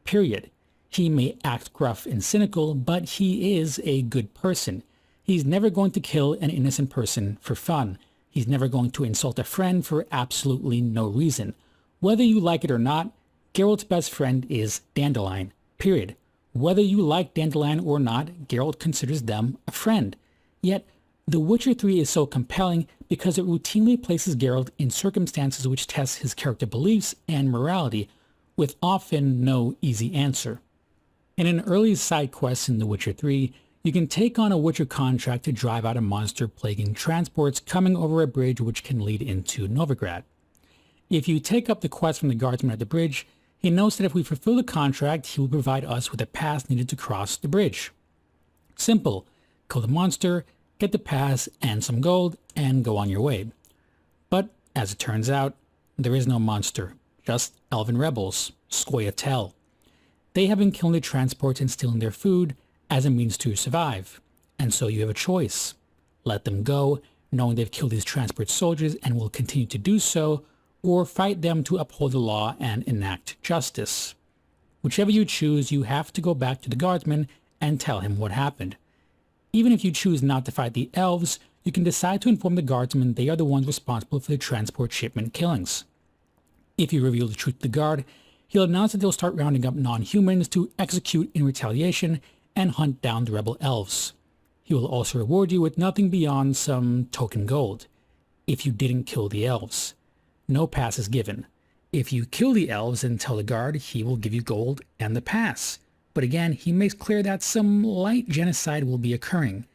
period. He may act gruff and cynical, but he is a good person. He's never going to kill an innocent person for fun. He's never going to insult a friend for absolutely no reason. Whether you like it or not, Geralt's best friend is Dandelion, period. Whether you like Dandelion or not, Geralt considers them a friend. Yet, The Witcher 3 is so compelling because it routinely places Geralt in circumstances which test his character beliefs and morality, with often no easy answer. In an early side quest in The Witcher 3, you can take on a Witcher contract to drive out a monster plaguing transports coming over a bridge which can lead into Novigrad. If you take up the quest from the guardsman at the bridge, he notes that if we fulfill the contract, he will provide us with a pass needed to cross the bridge. Simple. Kill the monster, get the pass and some gold, and go on your way. But, as it turns out, there is no monster, just elven rebels, Scoia'tael. They have been killing the transports and stealing their food as a means to survive, and so you have a choice. Let them go, knowing they've killed these transport soldiers and will continue to do so, or fight them to uphold the law and enact justice. Whichever you choose, you have to go back to the guardsman and tell him what happened. Even if you choose not to fight the elves, you can decide to inform the guardsmen they are the ones responsible for the transport shipment killings. If you reveal the truth to the guard, he'll announce that they'll start rounding up non-humans to execute in retaliation and hunt down the rebel elves. He will also reward you with nothing beyond some token gold, if you didn't kill the elves. No pass is given. If you kill the elves and tell the guard, he will give you gold and the pass. But again, he makes clear that some light genocide will be occurring.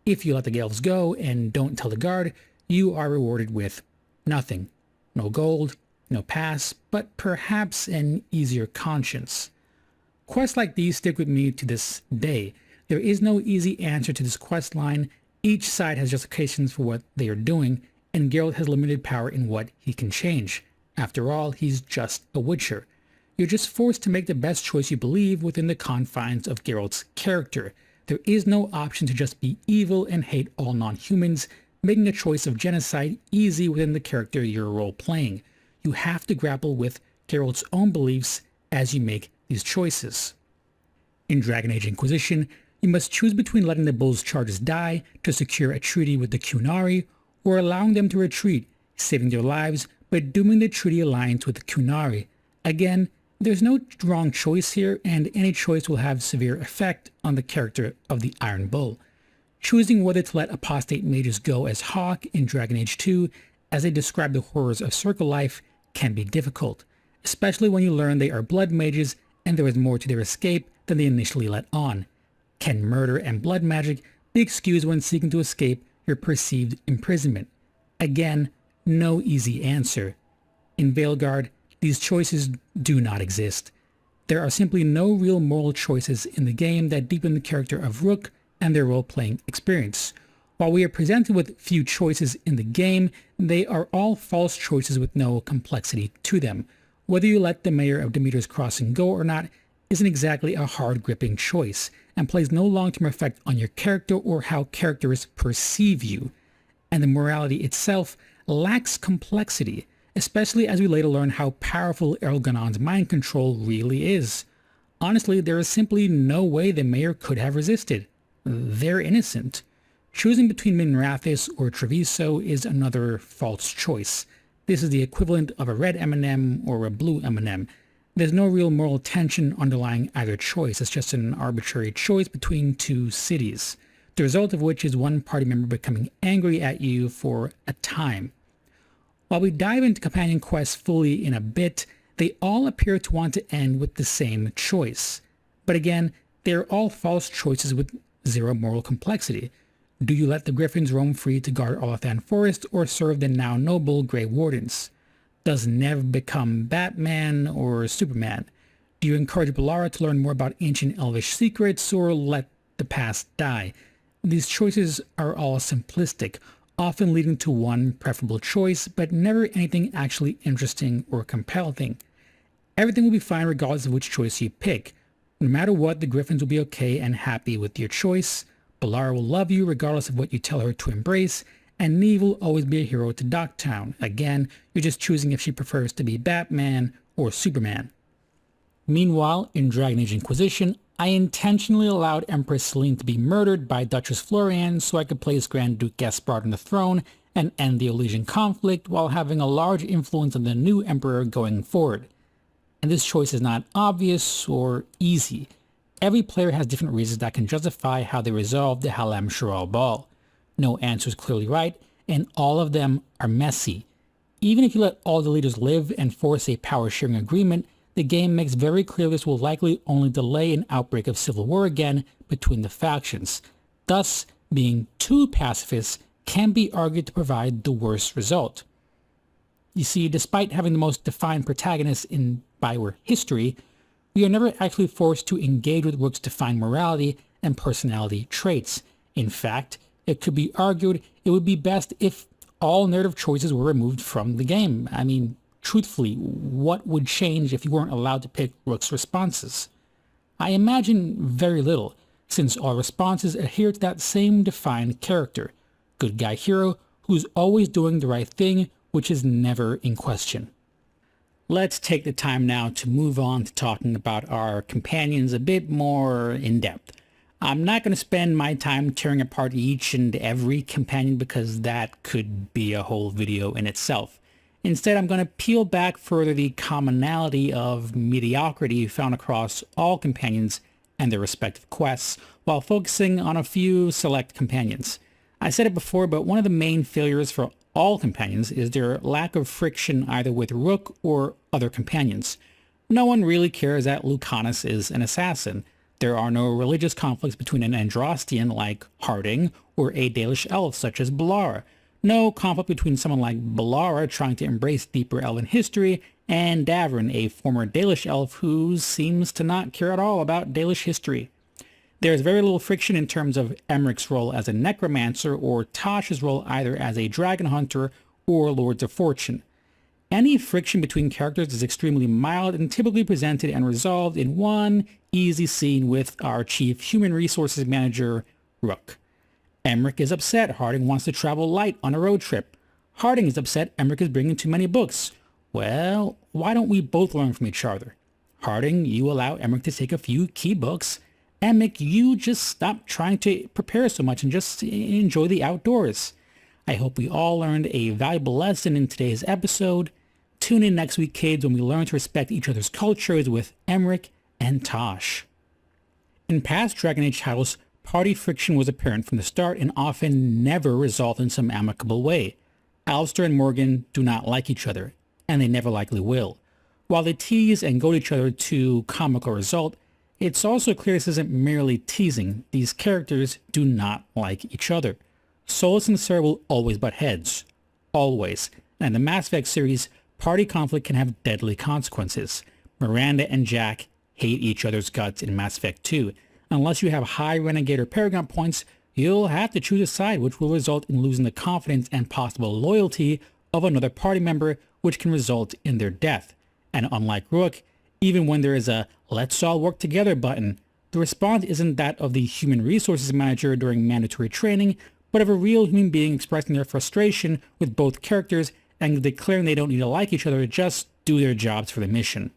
If you let the elves go and don't tell the guard, you are rewarded with nothing. No gold, no pass, but perhaps an easier conscience. Quests like these stick with me to this day. There is no easy answer to this quest line. Each side has justifications for what they are doing, and Geralt has limited power in what he can change. After all, he's just a Witcher. You're just forced to make the best choice you believe within the confines of Geralt's character. There is no option to just be evil and hate all non-humans, making a choice of genocide easy within the character you're role-playing. You have to grapple with Geralt's own beliefs as you make these choices. In Dragon Age Inquisition, you must choose between letting the Bull's charges die to secure a treaty with the Qunari, or allowing them to retreat, saving their lives, but dooming the treaty alliance with the Qunari. Again, there's no wrong choice here, and any choice will have severe effect on the character of the Iron Bull. Choosing whether to let apostate mages go as Hawke in Dragon Age 2, as they describe the horrors of circle life, can be difficult, especially when you learn they are blood mages and there is more to their escape than they initially let on. Can murder and blood magic be excused when seeking to escape your perceived imprisonment? Again, no easy answer. In Veilguard, these choices do not exist. There are simply no real moral choices in the game that deepen the character of Rook and their role-playing experience. While we are presented with few choices in the game, they are all false choices with no complexity to them. Whether you let the mayor of Demeter's Crossing go or not isn't exactly a hard-gripping choice, and plays no long-term effect on your character or how characters perceive you. And the morality itself lacks complexity, especially as we later learn how powerful Elganon's mind control really is. Honestly, there is simply no way the mayor could have resisted. They're innocent. Choosing between Minrathous or Treviso is another false choice. This is the equivalent of a red M&M or a blue M&M. There's no real moral tension underlying either choice. It's just an arbitrary choice between two cities, the result of which is one party member becoming angry at you for a time. While we dive into companion quests fully in a bit, they all appear to want to end with the same choice. But again, they're all false choices with zero moral complexity. Do you let the Griffins roam free to guard Olathan Forest or serve the now noble Grey Wardens? Does Nev become Batman or Superman? Do you encourage Bellara to learn more about ancient elvish secrets or let the past die? These choices are all simplistic, often leading to one preferable choice, but never anything actually interesting or compelling. Everything will be fine regardless of which choice you pick. No matter what, the Griffins will be okay and happy with your choice. Bellara will love you regardless of what you tell her to embrace, and Neve will always be a hero to Docktown. Again, you're just choosing if she prefers to be Batman or Superman. Meanwhile, in Dragon Age Inquisition, I intentionally allowed Empress Celine to be murdered by Duchess Florian so I could place Grand Duke Gaspard on the throne and end the Elysian conflict while having a large influence on the new Emperor going forward. And this choice is not obvious or easy. Every player has different reasons that can justify how they resolve the Halem Sharal Ball. No answer is clearly right, and all of them are messy. Even if you let all the leaders live and force a power-sharing agreement, the game makes very clear this will likely only delay an outbreak of civil war again between the factions. Thus, being too pacifist can be argued to provide the worst result. You see, despite having the most defined protagonists in Bioware history, we are never actually forced to engage with Rook's defined morality and personality traits. In fact, it could be argued it would be best if all narrative choices were removed from the game. I mean, truthfully, what would change if you weren't allowed to pick Rook's responses? I imagine very little, since all responses adhere to that same defined character, good guy hero who's always doing the right thing, which is never in question. Let's take the time now to move on to talking about our companions a bit more in depth. I'm not going to spend my time tearing apart each and every companion because that could be a whole video in itself. Instead, I'm going to peel back further the commonality of mediocrity found across all companions and their respective quests, while focusing on a few select companions. I said it before, but one of the main failures for all companions is their lack of friction either with Rook or other companions. No one really cares that Lucanus is an assassin. There are no religious conflicts between an Androstian like Harding or a Dalish elf such as Bellara. No conflict between someone like Bellara trying to embrace deeper elven history and Davrin, a former Dalish elf who seems to not care at all about Dalish history. There is very little friction in terms of Emmerich's role as a necromancer or Taash's role either as a dragon hunter or Lords of Fortune. Any friction between characters is extremely mild and typically presented and resolved in one easy scene with our chief human resources manager, Rook. Emmerich is upset Harding wants to travel light on a road trip. Harding is upset Emmerich is bringing too many books. Well, why don't we both learn from each other? Harding, you allow Emmerich to take a few key books. Emmerich, you just stop trying to prepare so much and just enjoy the outdoors. I hope we all learned a valuable lesson in today's episode. Tune in next week, kids, when we learn to respect each other's cultures with Emmerich and Taash. In past Dragon Age titles, party friction was apparent from the start and often never resolved in some amicable way. Alistair and Morgan do not like each other, and they never likely will. While they tease and goad each other to comical result, it's also clear this isn't merely teasing. These characters do not like each other. Solus and Sarah will always butt heads. Always. And in the Mass Effect series, party conflict can have deadly consequences. Miranda and Jack hate each other's guts in Mass Effect 2. Unless you have high Renegade or Paragon points, you'll have to choose a side, which will result in losing the confidence and possible loyalty of another party member, which can result in their death. And unlike Rook, even when there is a "let's all work together" button, the response isn't that of the human resources manager during mandatory training, but of a real human being expressing their frustration with both characters and declaring they don't need to like each other to just do their jobs for the mission.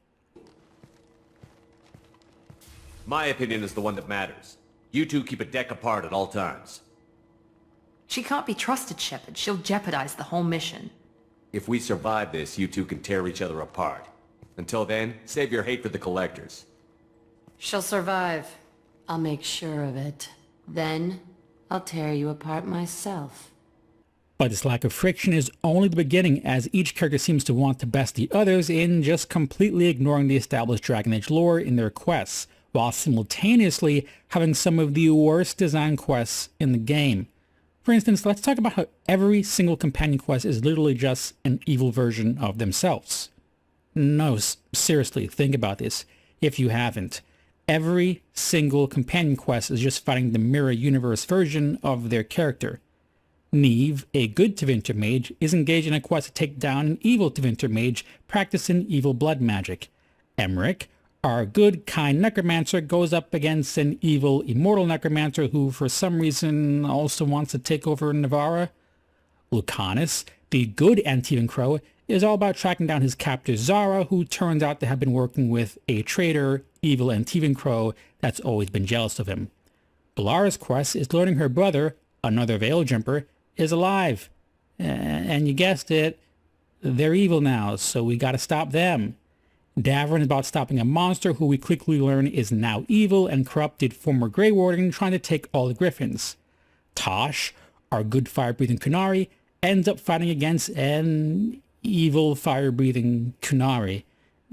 My opinion is the one that matters. You two keep a deck apart at all times. She can't be trusted, Shepard. She'll jeopardize the whole mission. If we survive this, you two can tear each other apart. Until then, save your hate for the Collectors. She'll survive. I'll make sure of it. Then, I'll tear you apart myself. But this lack of friction is only the beginning, as each character seems to want to best the others in just completely ignoring the established Dragon Age lore in their quests, while simultaneously having some of the worst design quests in the game. For instance, let's talk about how every single companion quest is literally just an evil version of themselves. No, seriously, think about this, if you haven't. Every single companion quest is just fighting the mirror universe version of their character. Neve, a good Tevinter mage, is engaged in a quest to take down an evil Tevinter mage practicing evil blood magic. Emmerich, our good, kind necromancer, goes up against an evil immortal necromancer who for some reason also wants to take over Navarra. Lucanus, the good Antivan Crow, is all about tracking down his captor Zara, who turns out to have been working with a traitor, evil Antivan Crow, that's always been jealous of him. Balara's quest is learning her brother, another Veil Jumper, is alive. And you guessed it, they're evil now, so we gotta stop them. Davern is about stopping a monster who we quickly learn is now evil and corrupted former Grey Warden trying to take all the Griffins. Taash, our good fire-breathing Kunari, ends up fighting against an evil fire-breathing Kunari.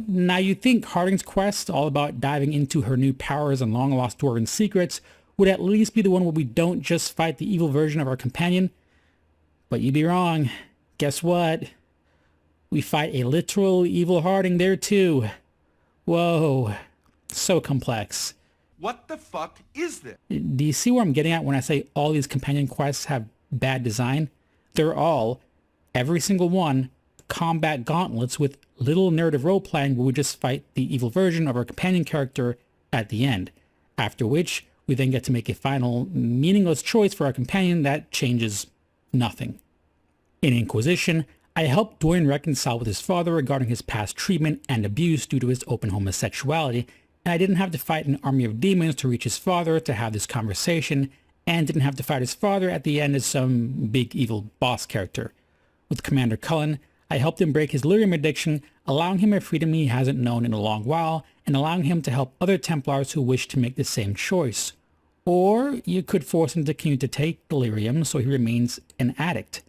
Now you'd think Harding's quest, all about diving into her new powers and long-lost dwarven secrets, would at least be the one where we don't just fight the evil version of our companion. But you'd be wrong. Guess what? We fight a literal evil Harding there too. Whoa. So complex. What the fuck is this? Do you see where I'm getting at when I say all these companion quests have bad design? They're all, every single one, combat gauntlets with little narrative role-playing where we just fight the evil version of our companion character at the end. After which, we then get to make a final, meaningless choice for our companion that changes nothing. In Inquisition, I helped Dwayne reconcile with his father regarding his past treatment and abuse due to his open homosexuality, and I didn't have to fight an army of demons to reach his father to have this conversation, and didn't have to fight his father at the end as some big evil boss character. With Commander Cullen, I helped him break his lyrium addiction, allowing him a freedom he hasn't known in a long while, and allowing him to help other Templars who wish to make the same choice. Or you could force him to continue to take delirium so he remains an addict.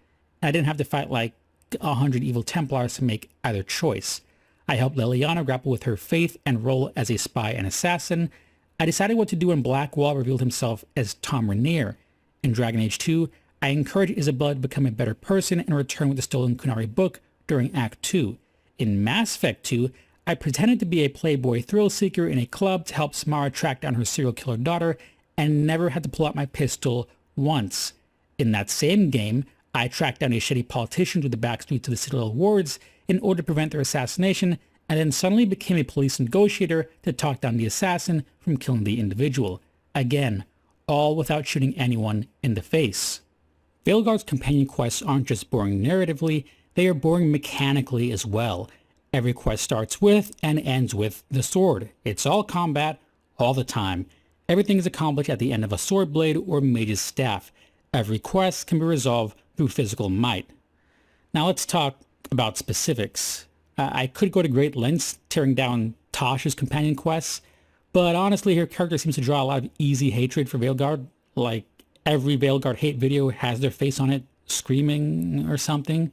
I didn't have to fight like 100 evil Templars to make either choice. I helped Leliana grapple with her faith and role as a spy and assassin. I decided what to do when Blackwall revealed himself as Tom Rainier. In Dragon Age 2, I encouraged Isabella to become a better person and return with the stolen Kunari book during Act 2. In Mass Effect 2, I pretended to be a playboy thrill seeker in a club to help Samara track down her serial killer daughter and never had to pull out my pistol once. In that same game, I tracked down a shitty politician through the backstreets of the Citadel wards in order to prevent their assassination, and then suddenly became a police negotiator to talk down the assassin from killing the individual. Again, all without shooting anyone in the face. Veilguard's companion quests aren't just boring narratively, they are boring mechanically as well. Every quest starts with and ends with the sword. It's all combat, all the time. Everything is accomplished at the end of a sword blade or mage's staff. Every quest can be resolved through physical might. Now let's talk about specifics. I could go to great lengths tearing down Taash's companion quests, but honestly her character seems to draw a lot of easy hatred for Veilguard. Like every Veilguard hate video has their face on it screaming or something.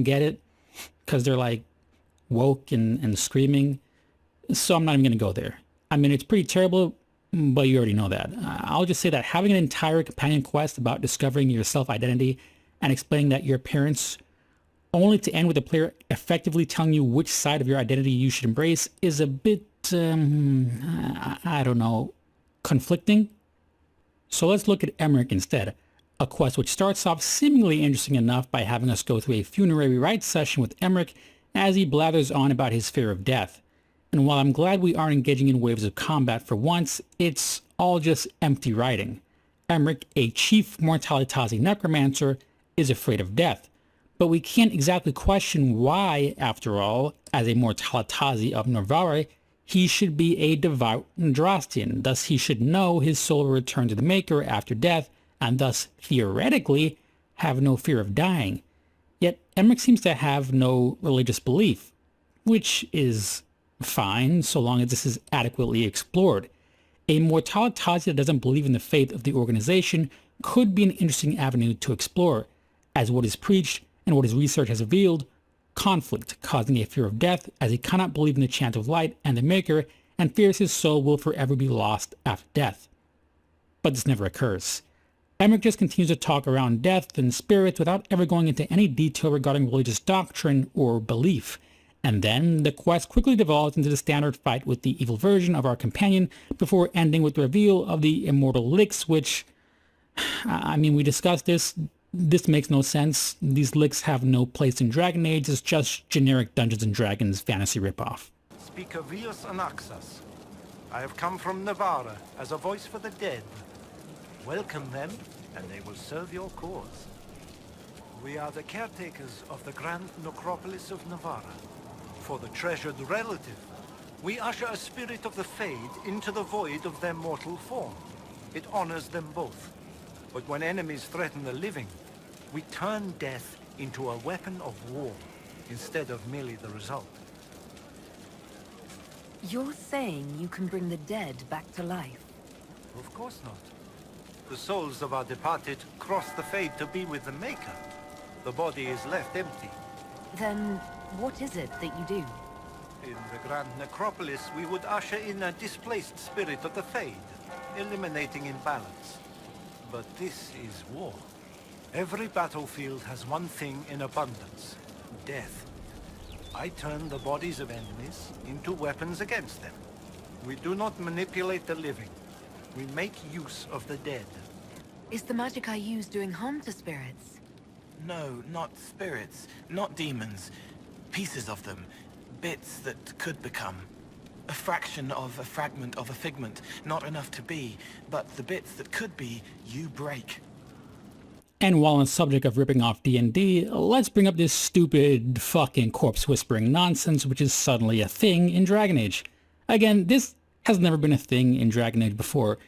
Get it? Because they're like woke and screaming. So I'm not even going to go there. I mean, it's pretty terrible, but you already know that. I'll just say that having an entire companion quest about discovering your self-identity and explaining that your parents, only to end with the player effectively telling you which side of your identity you should embrace, is a bit, I don't know, conflicting. So let's look at Emmerich instead, a quest which starts off seemingly interesting enough by having us go through a funerary rites session with Emmerich as he blathers on about his fear of death. And while I'm glad we aren't engaging in waves of combat for once, it's all just empty writing. Emmerich, a chief Mortalitazi necromancer, is afraid of death. But we can't exactly question why, after all, as a Mortalitazi of Novare, he should be a devout Drostian. Thus he should know his soul will return to the Maker after death, and thus, theoretically, have no fear of dying. Yet Emmerich seems to have no religious belief, which is fine so long as this is adequately explored. A Mortalitazi that doesn't believe in the faith of the organization could be an interesting avenue to explore, as what is preached and what his research has revealed, conflict, causing a fear of death as he cannot believe in the chant of light and the Maker and fears his soul will forever be lost after death. But this never occurs. Emmerich just continues to talk around death and spirits without ever going into any detail regarding religious doctrine or belief. And then the quest quickly devolves into the standard fight with the evil version of our companion before ending with the reveal of the immortal licks, which, I mean, we discussed this. This makes no sense. These licks have no place in Dragon Age. It's just generic Dungeons & Dragons fantasy ripoff. Speak of Vios and Axas. I have come from Navarra as a voice for the dead. Welcome them, and they will serve your cause. We are the caretakers of the grand necropolis of Navarra. For the treasured relative, we usher a spirit of the Fade into the void of their mortal form. It honors them both. But when enemies threaten the living, we turn death into a weapon of war, instead of merely the result. You're saying you can bring the dead back to life? Of course not. The souls of our departed cross the Fade to be with the Maker. The body is left empty. Then what is it that you do? In the Grand Necropolis, we would usher in a displaced spirit of the Fade, eliminating imbalance. But this is war. Every battlefield has one thing in abundance: death. I turn the bodies of enemies into weapons against them. We do not manipulate the living. We make use of the dead. Is the magic I use doing harm to spirits? No, not spirits, not demons. Pieces of them. Bits that could become. A fraction of a fragment of a figment. Not enough to be, but the bits that could be, you break. And while on the subject of ripping off D&D, let's bring up this stupid fucking corpse whispering nonsense which is suddenly a thing in Dragon Age. Again, this has never been a thing in Dragon Age before.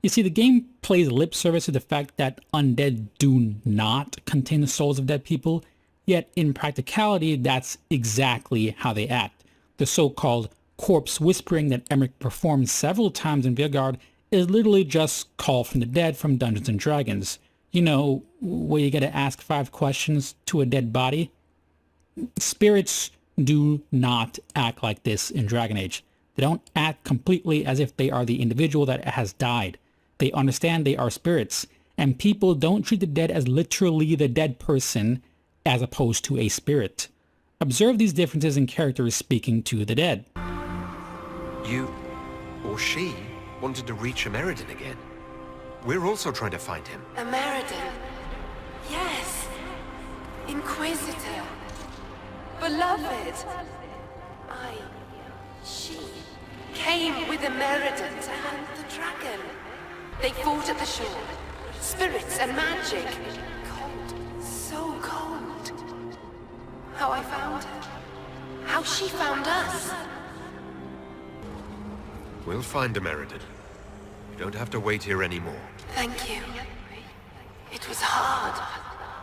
You see, the game plays lip service to the fact that undead do not contain the souls of dead people, yet in practicality, that's exactly how they act. The so-called corpse whispering that Emmerich performs several times in Veilguard is literally just Call from the Dead from Dungeons & Dragons. You know, where you gotta ask 5 questions to a dead body. Spirits do not act like this in Dragon Age. They don't act completely as if they are the individual that has died. They understand they are spirits, and people don't treat the dead as literally the dead person as opposed to a spirit. Observe these differences in characters speaking to the dead. You, or she, wanted to reach Ameridan again. We're also trying to find him. Ameridan. Yes. Inquisitor. beloved. She came with Emeridon to hunt the dragon. They fought at the shore. Spirits and magic. Cold, so cold. How I found her. How she found us. We'll find Emeridon. You don't have to wait here anymore. Thank you. It was hard.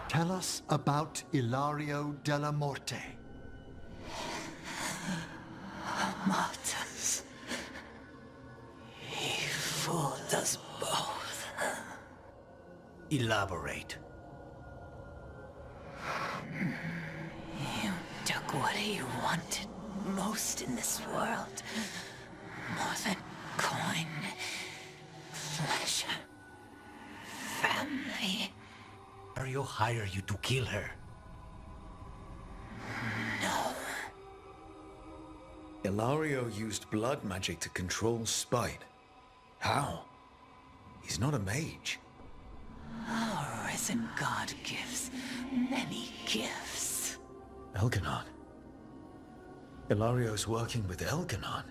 Tell us about Ilario della Morte. Martyrs. He fooled us both. Elaborate. You took what he wanted most in this world. More than coin, pleasure, family. Ilario hired you to kill her. No. Ilario used blood magic to control spite. How? He's not a mage. Our risen god gives many gifts. Elganon. Ilario's working with Elganon.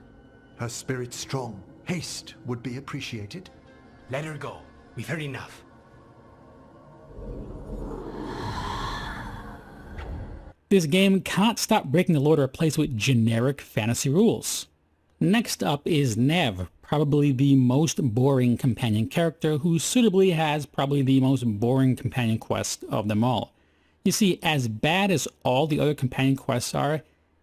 Her spirit's strong. Haste would be appreciated. Let her go. We've heard enough. This game can't stop breaking the lore to replace with generic fantasy rules. Next up is Nev, probably the most boring companion character, who suitably has probably the most boring companion quest of them all. You see, as bad as all the other companion quests are,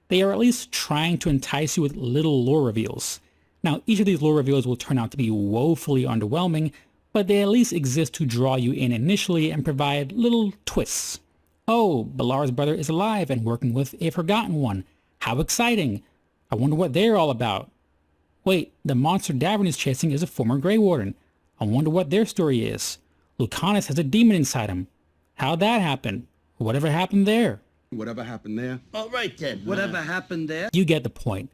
they are at least trying to entice you with little lore reveals. Now, each of these lore reveals will turn out to be woefully underwhelming, but they at least exist to draw you in initially and provide little twists. Oh, Balara's brother is alive and working with a Forgotten One. How exciting! I wonder what they're all about. Wait, the monster Davern is chasing is a former Grey Warden. I wonder what their story is. Lucanus has a demon inside him. How'd that happen? Whatever happened there? Whatever happened there? All right then, whatever happened there? You get the point.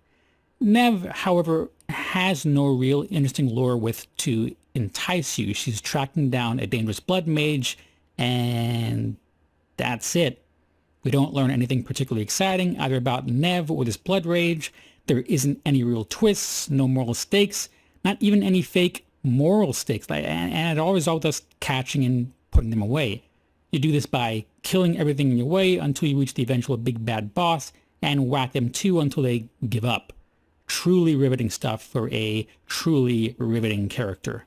Nev, however, has no real interesting lore with to entice you. She's tracking down a dangerous blood mage, and that's it. We don't learn anything particularly exciting either about Nev or this blood rage. There isn't any real twists, no moral stakes, not even any fake moral stakes, and it all results with us catching and putting them away. You do this by killing everything in your way until you reach the eventual big bad boss and whack them too until they give up. Truly riveting stuff for a truly riveting character.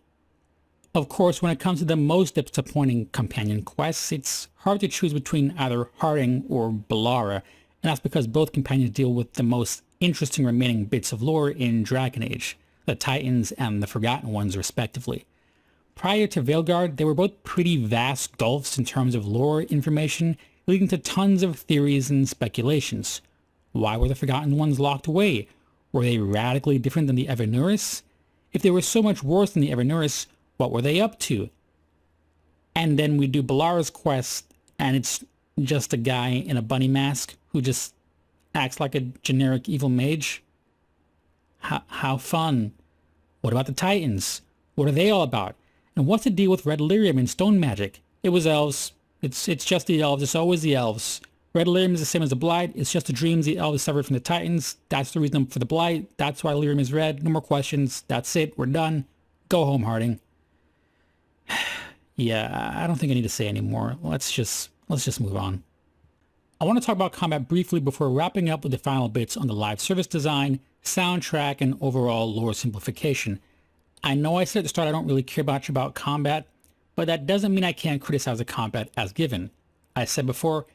Of course, when it comes to the most disappointing companion quests, it's hard to choose between either Harding or Balara, and that's because both companions deal with the most interesting remaining bits of lore in Dragon Age, the Titans and the Forgotten Ones respectively. Prior to Veilguard, they were both pretty vast gulfs in terms of lore information, leading to tons of theories and speculations. Why were the Forgotten Ones locked away? Were they radically different than the Evanuris? If they were so much worse than the Evanuris, what were they up to? And then we do Balara's quest, and it's just a guy in a bunny mask who just acts like a generic evil mage. How fun. What about the Titans? What are they all about? And what's the deal with Red Lyrium and stone magic? It was elves. It's just the elves. It's always the elves. Red Lyrium is the same as the Blight. It's just the dreams the elves suffered from the Titans. That's the reason for the Blight. That's why Lyrium is red. No more questions. That's it. We're done. Go home, Harding. Yeah, I don't think I need to say any more. Let's just move on. I want to talk about combat briefly before wrapping up with the final bits on the live service design, soundtrack, and overall lore simplification. I know I said at the start I don't really care much about combat, but that doesn't mean I can't criticize the combat as given. I said before,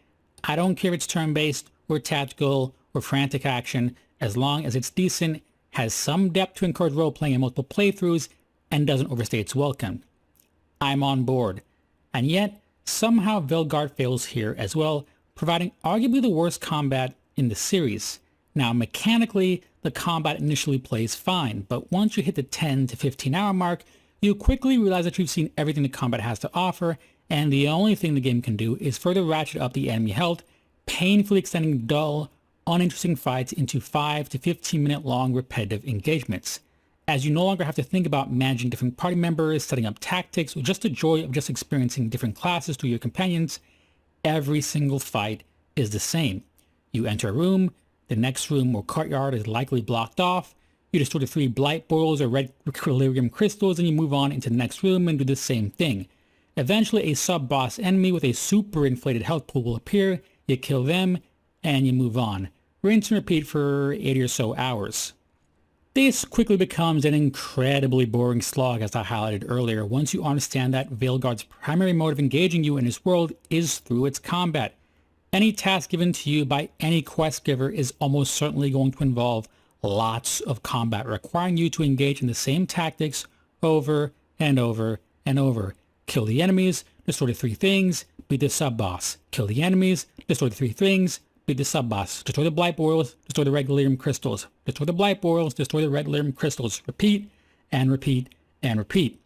I don't care if it's turn-based, or tactical, or frantic action, as long as it's decent, has some depth to encourage role-playing in multiple playthroughs, and doesn't overstay its welcome. I'm on board. And yet, somehow Veilguard fails here as well, providing arguably the worst combat in the series. Now, mechanically, the combat initially plays fine, but once you hit the 10 to 15 hour mark, you quickly realize that you've seen everything the combat has to offer, and the only thing the game can do is further ratchet up the enemy health, painfully extending dull, uninteresting fights into 5 to 15 minute long repetitive engagements. As you no longer have to think about managing different party members, setting up tactics, or just the joy of just experiencing different classes through your companions, every single fight is the same. You enter a room, the next room or courtyard is likely blocked off, you destroy the 3 blight boils or red Cryllium crystals, and you move on into the next room and do the same thing. Eventually a sub-boss enemy with a super inflated health pool will appear, you kill them, and you move on. Rinse and repeat for 80 or so hours. This quickly becomes an incredibly boring slog, as I highlighted earlier, once you understand that Veilguard's primary mode of engaging you in this world is through its combat. Any task given to you by any quest giver is almost certainly going to involve lots of combat, requiring you to engage in the same tactics over and over and over. Kill the enemies, destroy the 3 things, beat the sub-boss. Kill the enemies, destroy the 3 things, beat the sub-boss. Destroy the blight boils, destroy the red Lyrium crystals. Destroy the blight boils, destroy the red Lyrium crystals. Repeat and repeat and repeat.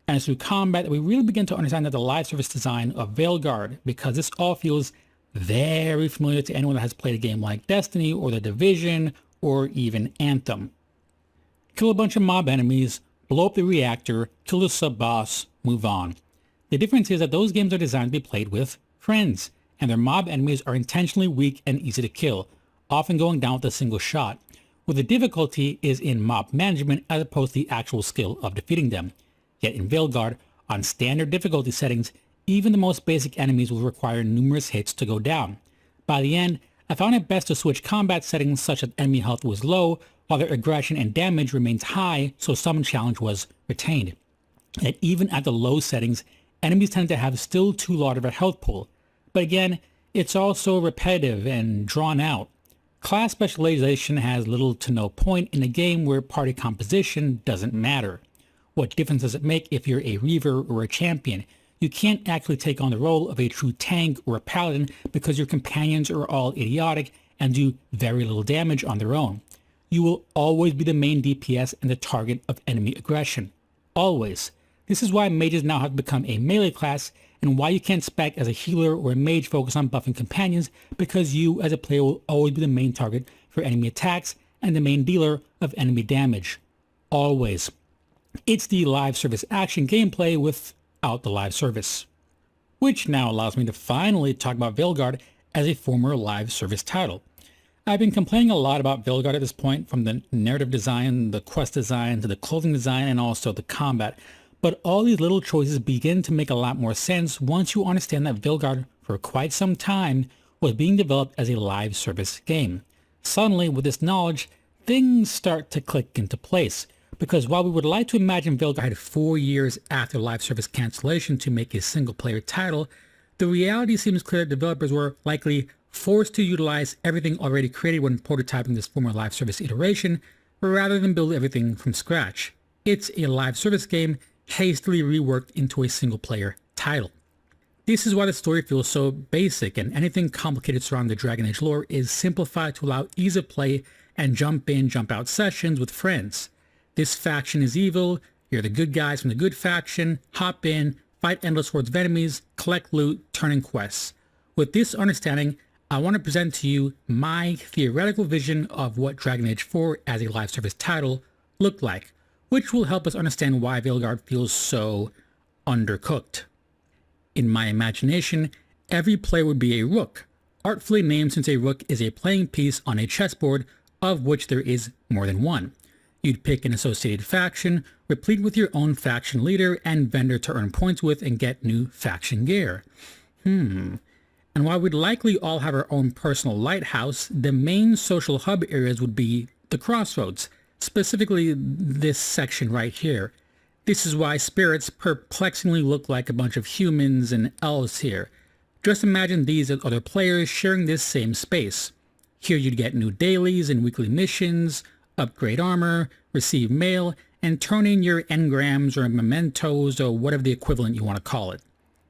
And it's through combat that we really begin to understand that the live service design of Veilguard, because this all feels very familiar to anyone that has played a game like Destiny or The Division or even Anthem. Kill a bunch of mob enemies, blow up the reactor, kill the sub-boss, move on. The difference is that those games are designed to be played with friends, and their mob enemies are intentionally weak and easy to kill, often going down with a single shot, where the difficulty is in mob management as opposed to the actual skill of defeating them. Yet in Veilguard, on standard difficulty settings, even the most basic enemies will require numerous hits to go down. By the end, I found it best to switch combat settings such that enemy health was low, while their aggression and damage remains high, so some challenge was retained. Yet even at the low settings, enemies tend to have still too large of a health pool. But again, it's also repetitive and drawn out. Class specialization has little to no point in a game where party composition doesn't matter. What difference does it make if you're a Reaver or a Champion? You can't actually take on the role of a true tank or a paladin because your companions are all idiotic and do very little damage on their own. You will always be the main DPS and the target of enemy aggression. Always. This is why mages now have become a melee class, and why you can't spec as a healer or a mage focused on buffing companions, because you as a player will always be the main target for enemy attacks and the main dealer of enemy damage. Always. It's the live service action gameplay without the live service. Which now allows me to finally talk about Veilguard as a former live service title. I've been complaining a lot about Veilguard at this point, from the narrative design, the quest design, to the clothing design, and also the combat. But all these little choices begin to make a lot more sense once you understand that Veilguard, for quite some time, was being developed as a live service game. Suddenly, with this knowledge, things start to click into place. Because while we would like to imagine Veilguard had 4 years after live service cancellation to make a single-player title, the reality seems clear that developers were likely forced to utilize everything already created when prototyping this former live service iteration, rather than build everything from scratch. It's a live service game hastily reworked into a single-player title. This is why the story feels so basic, and anything complicated surrounding the Dragon Age lore is simplified to allow ease of play and jump in, jump out sessions with friends. This faction is evil, you're the good guys from the good faction, hop in, fight endless hordes of enemies, collect loot, turn in quests. With this understanding, I want to present to you my theoretical vision of what Dragon Age 4 as a live service title looked like, which will help us understand why Veilguard feels so undercooked. In my imagination, every player would be a rook, artfully named since a rook is a playing piece on a chessboard of which there is more than one. You'd pick an associated faction, replete with your own faction leader and vendor to earn points with and get new faction gear. And while we'd likely all have our own personal lighthouse, the main social hub areas would be the crossroads, specifically this section right here. This is why spirits perplexingly look like a bunch of humans and elves here. Just imagine these as other players sharing this same space. Here you'd get new dailies and weekly missions, upgrade armor, receive mail, and turn in your engrams or mementos or whatever the equivalent you want to call it.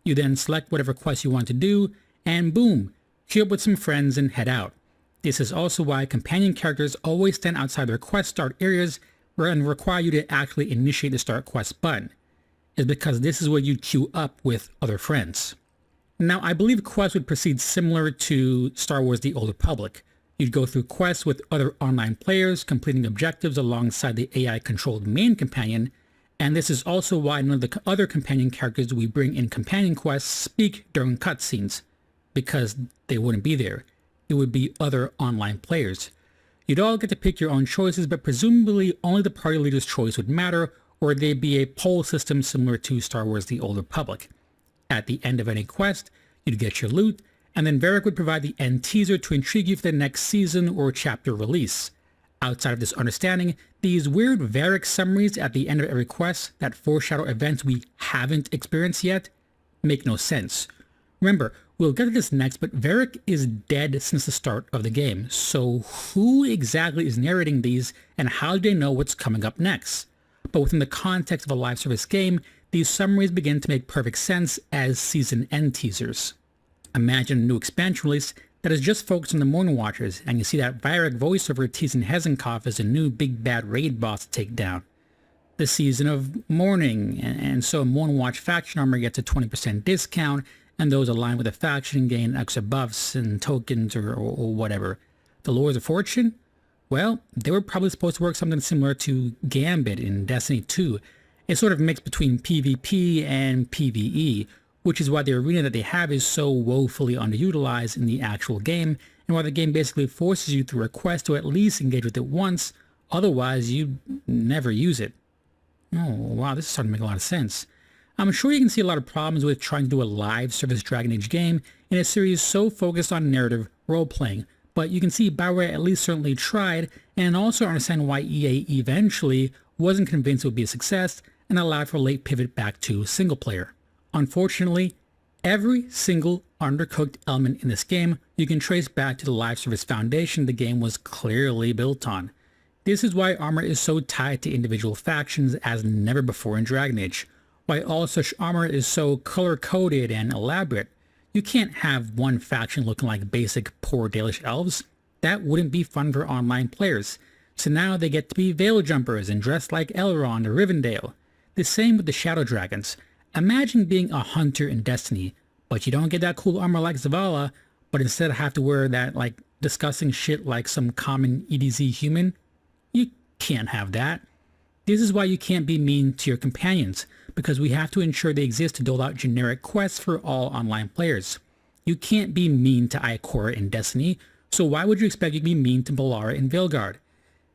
You then select whatever quest you want to do, and boom, queue up with some friends and head out. This is also why companion characters always stand outside their quest start areas and require you to actually initiate the start quest button. It's because this is where you queue up with other friends. Now, I believe quests would proceed similar to Star Wars The Old Republic. You'd go through quests with other online players, completing objectives alongside the AI-controlled main companion, and this is also why none of the other companion characters we bring in companion quests speak during cutscenes, because they wouldn't be there. it would be other online players. You'd all get to pick your own choices, but presumably only the party leader's choice would matter, or there'd be a poll system similar to Star Wars The Old Republic. At the end of any quest, you'd get your loot, and then Varric would provide the end teaser to intrigue you for the next season or chapter release. Outside of this understanding, these weird Varric summaries at the end of every quest that foreshadow events we haven't experienced yet make no sense. Remember, we'll get to this next, but Varric is dead since the start of the game, so who exactly is narrating these and how do they know what's coming up next? But within the context of a live service game, these summaries begin to make perfect sense as season end teasers. Imagine a new expansion release that is just focused on the Moon Watchers, and you see that Varric voiceover teasing Hezenkopf as a new big bad raid boss to take down. The season of mourning, and so Moonwatch faction armor gets a 20% discount, and those aligned with the faction gain extra buffs and tokens or whatever. The Lords of Fortune? Well, they were probably supposed to work something similar to Gambit in Destiny 2, a sort of mix between PvP and PvE, which is why the arena that they have is so woefully underutilized in the actual game, and why the game basically forces you through a quest to at least engage with it once, otherwise you'd never use it. Oh wow, this is starting to make a lot of sense. I'm sure you can see a lot of problems with trying to do a live service Dragon Age game in a series so focused on narrative role-playing, but you can see BioWare at least certainly tried, and also understand why EA eventually wasn't convinced it would be a success and allowed for a late pivot back to single player. Unfortunately, every single undercooked element in this game you can trace back to the live service foundation the game was clearly built on. This is why armor is so tied to individual factions as never before in Dragon Age, why all such armor is so color-coded and elaborate. You can't have one faction looking like basic poor Dalish elves. That wouldn't be fun for online players. So now they get to be veil jumpers and dressed like Elrond or Rivendell. The same with the Shadow Dragons. Imagine being a hunter in Destiny, but you don't get that cool armor like Zavala, but instead have to wear that like disgusting shit like some common EDZ human. You can't have that. This is why you can't be mean to your companions, because we have to ensure they exist to dole out generic quests for all online players. You can't be mean to Ikora in Destiny, so why would you expect you to be mean to Balara in Veilguard?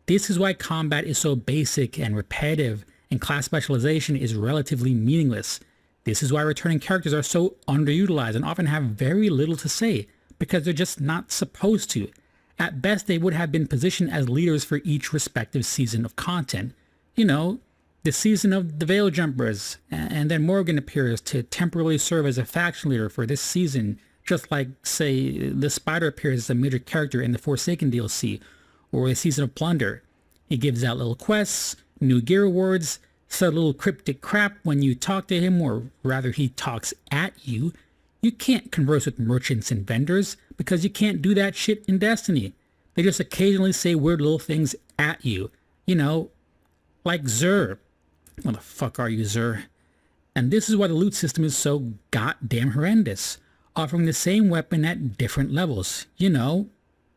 This is why combat is so basic and repetitive, and class specialization is relatively meaningless. This is why returning characters are so underutilized and often have very little to say, because they're just not supposed to. At best, they would have been positioned as leaders for each respective season of content. You know, the season of the Veil Jumpers, and then Morgan appears to temporarily serve as a faction leader for this season, just like, say, the Spider appears as a major character in the Forsaken DLC, or the Season of Plunder. He gives out little quests, new gear awards, said a little cryptic crap when you talk to him, or rather he talks at you. You can't converse with merchants and vendors, because you can't do that shit in Destiny. They just occasionally say weird little things at you. You know, like Xur. What the fuck are you, Xur? And this is why the loot system is so goddamn horrendous, offering the same weapon at different levels. You know,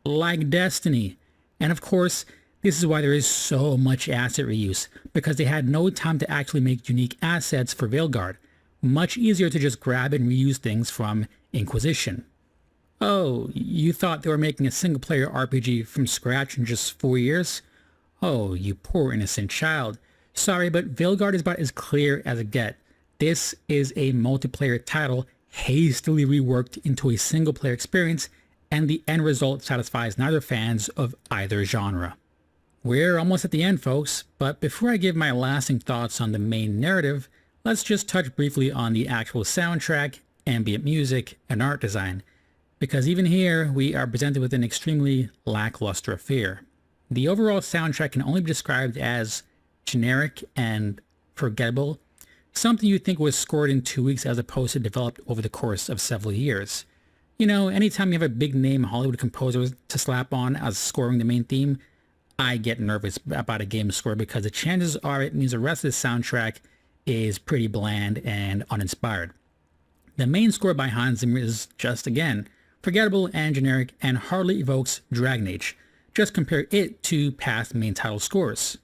like Destiny. And of course, this is why there is so much asset reuse, because they had no time to actually make unique assets for Veilguard. Much easier to just grab and reuse things from Inquisition. Oh, you thought they were making a single-player RPG from scratch in just 4 years? Oh, you poor innocent child. Sorry, but Veilguard is about as clear as it gets. This is a multiplayer title hastily reworked into a single-player experience, and the end result satisfies neither fans of either genre. We're almost at the end, folks, but before I give my lasting thoughts on the main narrative, let's just touch briefly on the actual soundtrack, ambient music, and art design, because even here we are presented with an extremely lackluster affair. The overall soundtrack can only be described as generic and forgettable, something you'd think was scored in 2 weeks as opposed to developed over the course of several years. You know, anytime you have a big name Hollywood composer to slap on as scoring the main theme, I get nervous about a game score, because the chances are it means the rest of the soundtrack is pretty bland and uninspired. The main score by Hans Zimmer is just, again, forgettable and generic and hardly evokes Dragon Age. Just compare it to past main title scores.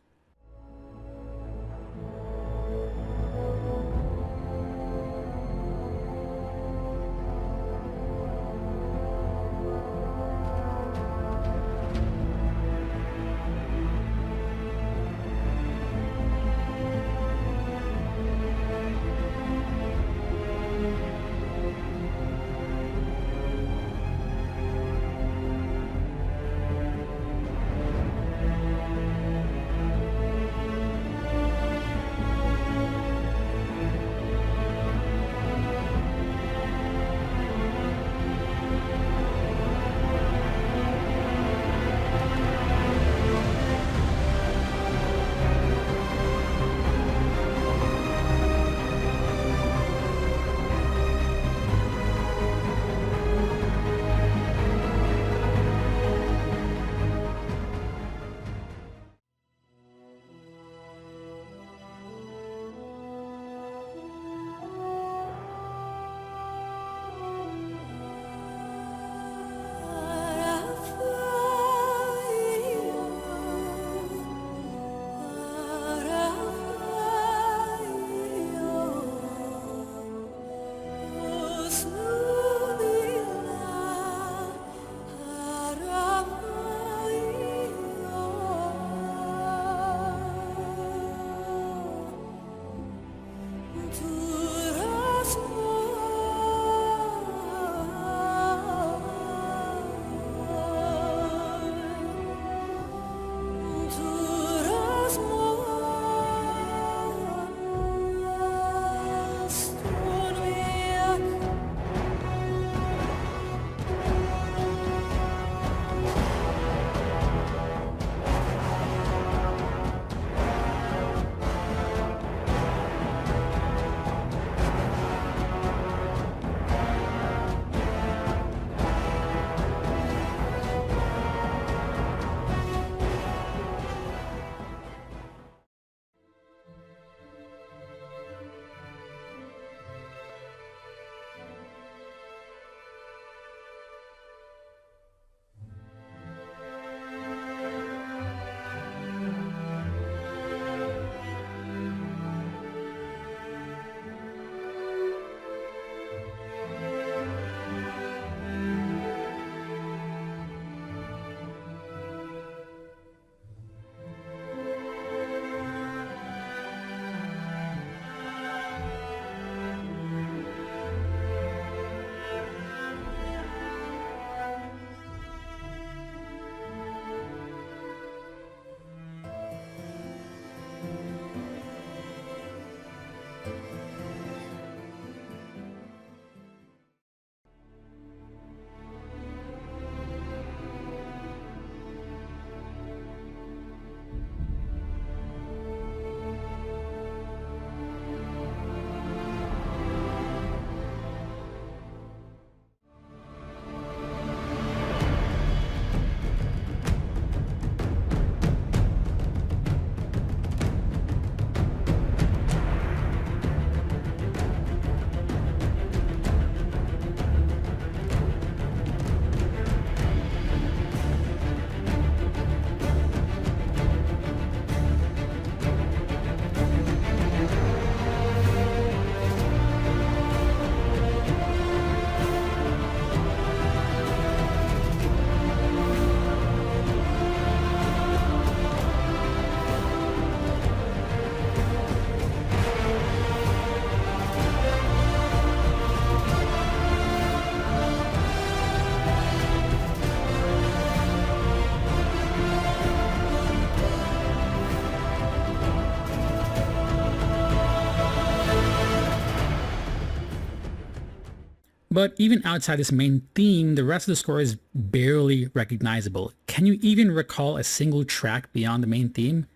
But even outside this main theme, the rest of the score is barely recognizable. Can you even recall a single track beyond the main theme?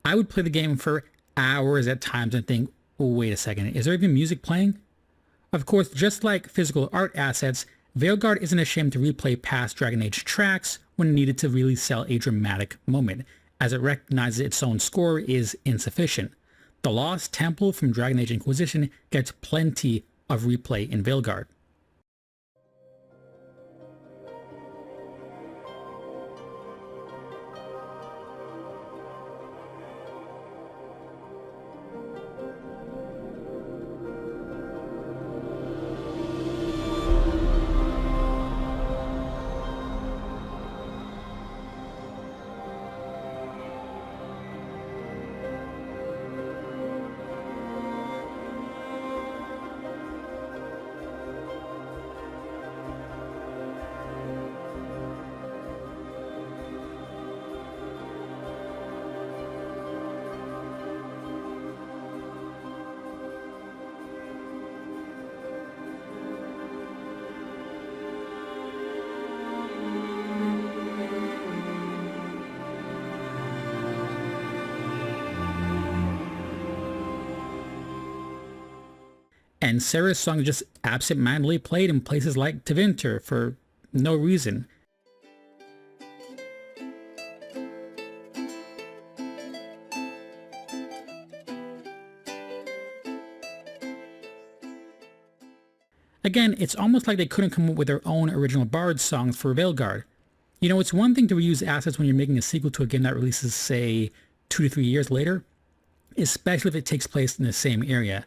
I would play the game for hours at times and think, wait a second, is there even music playing? Of course, just like physical art assets, Veilguard isn't ashamed to replay past Dragon Age tracks when needed to really sell a dramatic moment, as it recognizes its own score is insufficient. The Lost Temple from Dragon Age Inquisition gets plenty of replay in Veilguard. And Sarah's song is just absent-mindedly played in places like Tevinter for no reason. Again, it's almost like they couldn't come up with their own original Bard songs for Veilguard. You know, it's one thing to reuse assets when you're making a sequel to a game that releases, say, 2 to 3 years later, especially if it takes place in the same area.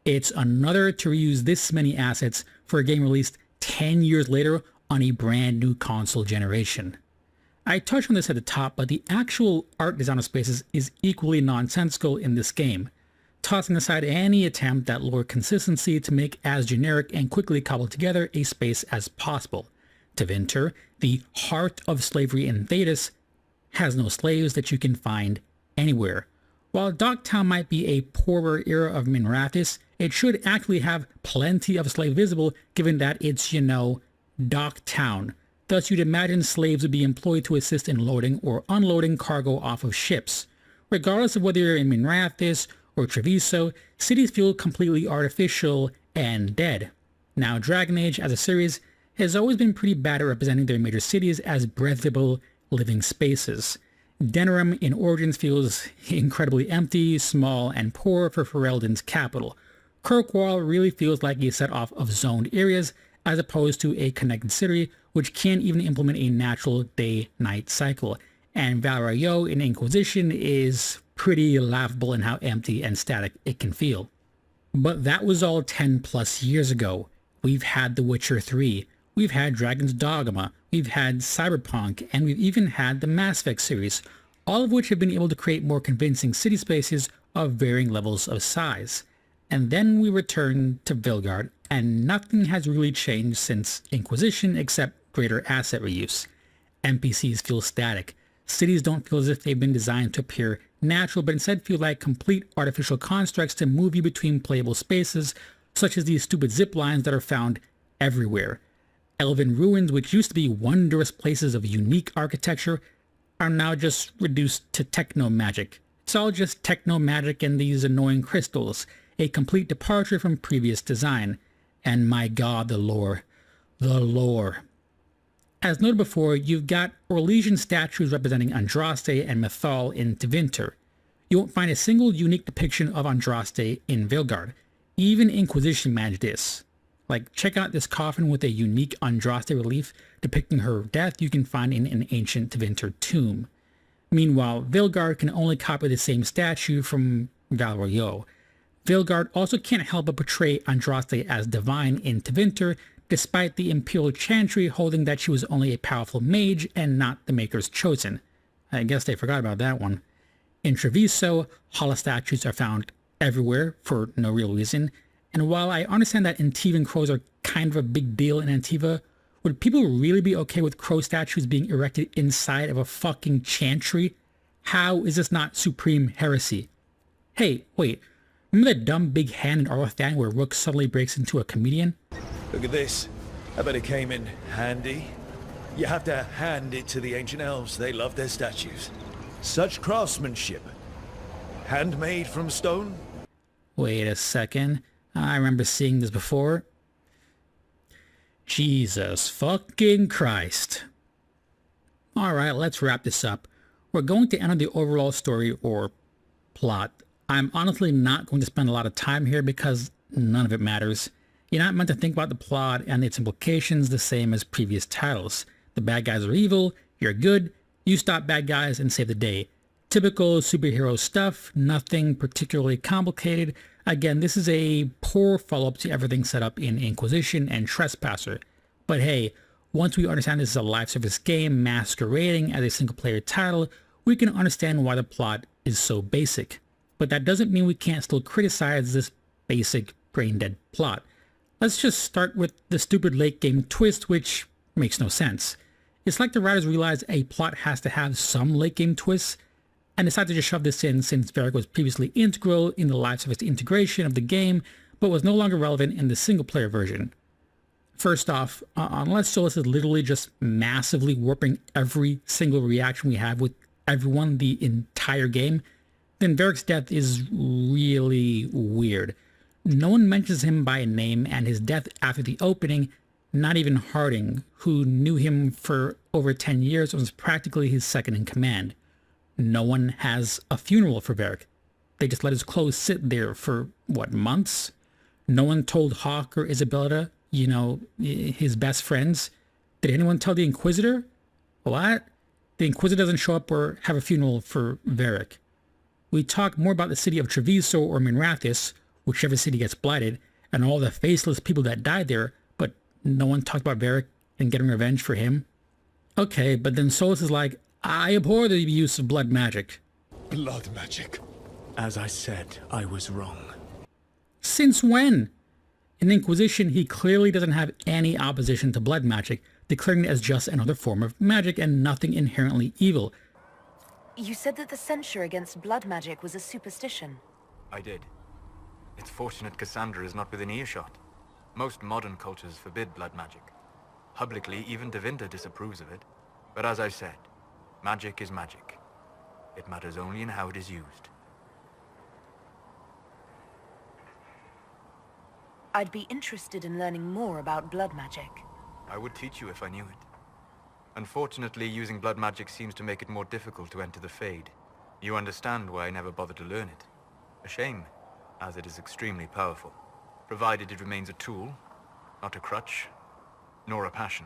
It's another to reuse this many assets for a game released 10 years later on a brand new console generation. I touched on this at the top, but the actual art design of spaces is equally nonsensical in this game, tossing aside any attempt at lore consistency to make as generic and quickly cobbled together a space as possible. Tevinter, the heart of slavery in Thedas, has no slaves that you can find anywhere. While Docktown might be a poorer era of Minrathis, it should actually have plenty of slaves visible given that it's, you know, Docktown. Thus you'd imagine slaves would be employed to assist in loading or unloading cargo off of ships. Regardless of whether you're in Minrathis or Treviso, cities feel completely artificial and dead. Now, Dragon Age as a series has always been pretty bad at representing their major cities as breathable living spaces. Denerim in Origins feels incredibly empty, small, and poor for Ferelden's capital. Kirkwall really feels like a set off of zoned areas as opposed to a connected city which can't even implement a natural day-night cycle. And Valrayo in Inquisition is pretty laughable in how empty and static it can feel. But that was all 10 plus years ago. We've had The Witcher 3, we've had Dragon's Dogma, we've had Cyberpunk, and we've even had the Mass Effect series, all of which have been able to create more convincing city spaces of varying levels of size. And then we return to Veilguard, and nothing has really changed since Inquisition except greater asset reuse. NPCs feel static. Cities don't feel as if they've been designed to appear natural, but instead feel like complete artificial constructs to move you between playable spaces, such as these stupid zip lines that are found everywhere. Elven ruins, which used to be wondrous places of unique architecture, are now just reduced to techno magic. It's all just techno magic and these annoying crystals, a complete departure from previous design. And my god, the lore. The lore. As noted before, you've got Orlesian statues representing Andraste and Mythal in Tevinter. You won't find a single unique depiction of Andraste in Veilguard. Even Inquisition managed this. Like, check out this coffin with a unique Andraste relief depicting her death you can find in an ancient Tevinter tomb. Meanwhile, Veilguard can only copy the same statue from Valrayo. Veilguard also can't help but portray Andraste as divine in Tevinter, despite the Imperial Chantry holding that she was only a powerful mage and not the Maker's chosen. I guess they forgot about that one. In Treviso, holostatues are found everywhere for no real reason, and while I understand that Antivan crows are kind of a big deal in Antiva, would people really be okay with crow statues being erected inside of a fucking chantry? How is this not supreme heresy? Hey, wait, remember that dumb big hand in Arlathan where Rook suddenly breaks into a comedian? Look at this. I bet it came in handy. You have to hand it to the ancient elves. They love their statues. Such craftsmanship. Handmade from stone? Wait a second. I remember seeing this before. Jesus fucking Christ. Alright, let's wrap this up. We're going to enter the overall story or plot. I'm honestly not going to spend a lot of time here because none of it matters. You're not meant to think about the plot and its implications the same as previous titles. The bad guys are evil, you're good, you stop bad guys and save the day. Typical superhero stuff, nothing particularly complicated. Again, this is a poor follow-up to everything set up in Inquisition and Trespasser. But hey, once we understand this is a live service game masquerading as a single-player title, we can understand why the plot is so basic. But that doesn't mean we can't still criticize this basic brain-dead plot. Let's just start with the stupid late-game twist, which makes no sense. It's like the writers realized a plot has to have some late-game twists, and decided to just shove this in since Veilguard was previously integral in the live service integration of the game, but was no longer relevant in the single-player version. First off, unless Solus is literally just massively warping every single reaction we have with everyone the entire game, then Veilguard's death is really weird. No one mentions him by name, and his death after the opening, not even Harding, who knew him for over 10 years and was practically his second in command. No one has a funeral for Veilguard. They just let his clothes sit there for, what, months? No one told Hawk or Isabella, you know, his best friends. Did anyone tell the Inquisitor? What? The Inquisitor doesn't show up or have a funeral for Veilguard. We talk more about the city of Treviso or Minrathis, whichever city gets blighted, and all the faceless people that died there, but no one talked about Veilguard and getting revenge for him. Okay, but then Solus is like, I abhor the use of blood magic. Blood magic. As I said, I was wrong. Since when? In Inquisition, he clearly doesn't have any opposition to blood magic, declaring it as just another form of magic and nothing inherently evil. You said that the censure against blood magic was a superstition. I did. It's fortunate Cassandra is not within earshot. Most modern cultures forbid blood magic. Publicly, even Devinter disapproves of it. But as I said, magic is magic. It matters only in how it is used. I'd be interested in learning more about blood magic. I would teach you if I knew it. Unfortunately, using blood magic seems to make it more difficult to enter the Fade. You understand why I never bothered to learn it. A shame, as it is extremely powerful, provided it remains a tool, not a crutch, nor a passion.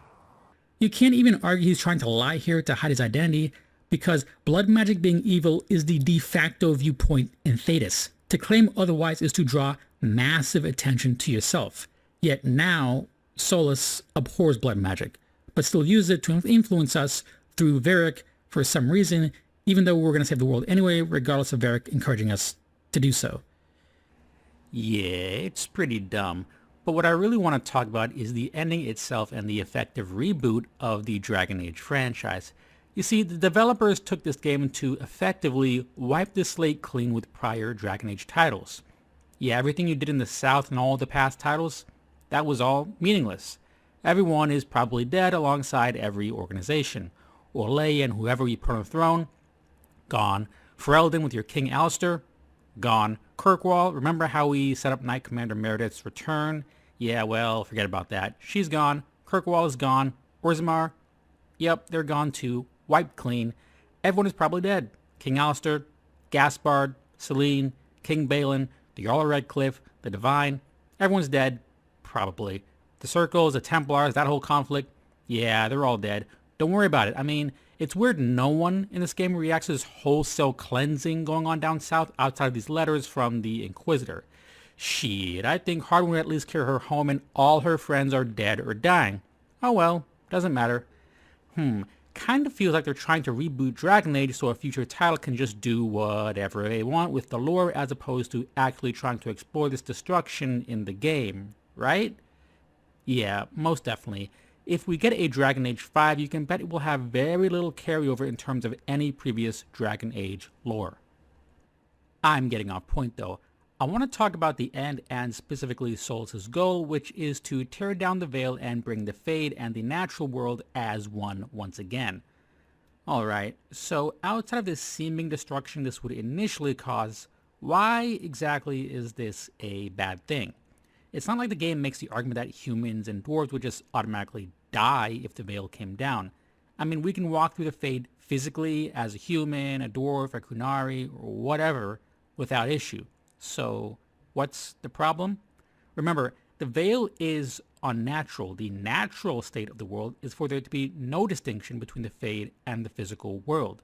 You can't even argue he's trying to lie here to hide his identity, because blood magic being evil is the de facto viewpoint in Thetis. To claim otherwise is to draw massive attention to yourself. Yet now, Solus abhors blood magic, but still uses it to influence us through Veilguard for some reason, even though we're going to save the world anyway, regardless of Veilguard encouraging us to do so. Yeah, it's pretty dumb. But what I really want to talk about is the ending itself and the effective reboot of the Dragon Age franchise. You see, the developers took this game to effectively wipe the slate clean with prior Dragon Age titles. Yeah, everything you did in the South and all the past titles, that was all meaningless. Everyone is probably dead alongside every organization. Orlais and whoever you put on the throne, gone. Ferelden with your King Alistair, gone. Kirkwall, remember how we set up Knight Commander Meredith's return? Yeah, well, forget about that. She's gone. Kirkwall is gone. Orzammar, yep, they're gone too. Wiped clean. Everyone is probably dead. King Alistair, Gaspard, Selene, King Balin, the Jarl of Redcliffe, the Divine. Everyone's dead. Probably. The Circles, the Templars, that whole conflict. Yeah, they're all dead. Don't worry about it. I mean, it's weird no one in this game reacts to this wholesale cleansing going on down south outside of these letters from the Inquisitor. Shit, I think Harding would at least carry her home and all her friends are dead or dying. Oh well, doesn't matter. Kind of feels like they're trying to reboot Dragon Age so a future title can just do whatever they want with the lore as opposed to actually trying to explore this destruction in the game, right? Yeah, most definitely. If we get a Dragon Age 5, you can bet it will have very little carryover in terms of any previous Dragon Age lore. I'm getting off point though. I want to talk about the end and specifically Solus's goal, which is to tear down the Veil and bring the Fade and the natural world as one once again. Alright, so outside of the seeming destruction this would initially cause, why exactly is this a bad thing? It's not like the game makes the argument that humans and dwarves would just automatically die if the Veil came down. I mean, we can walk through the Fade physically as a human, a dwarf, a Kunari, or whatever without issue. So, what's the problem? Remember, the Veil is unnatural. The natural state of the world is for there to be no distinction between the Fade and the physical world.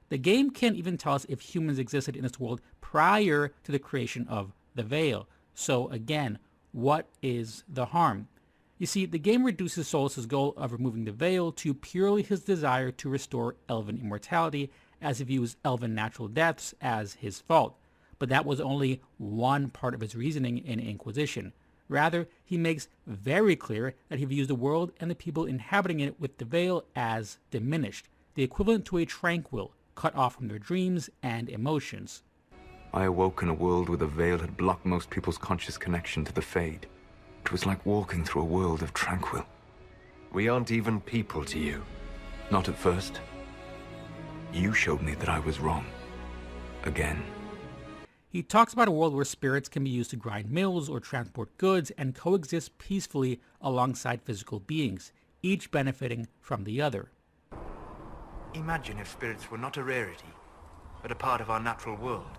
The game can't even tell us if humans existed in this world prior to the creation of the Veil. So again, what is the harm? You see, the game reduces Solus's goal of removing the Veil to purely his desire to restore elven immortality, as he views elven natural deaths as his fault. But that was only one part of his reasoning in Inquisition. Rather, he makes very clear that he views the world and the people inhabiting it with the Veil as diminished, the equivalent to a tranquil, cut off from their dreams and emotions. I awoke in a world where the Veil had blocked most people's conscious connection to the Fade. It was like walking through a world of tranquil. We aren't even people to you. Not at first. You showed me that I was wrong. Again. He talks about a world where spirits can be used to grind mills or transport goods and coexist peacefully alongside physical beings, each benefiting from the other. Imagine if spirits were not a rarity, but a part of our natural world.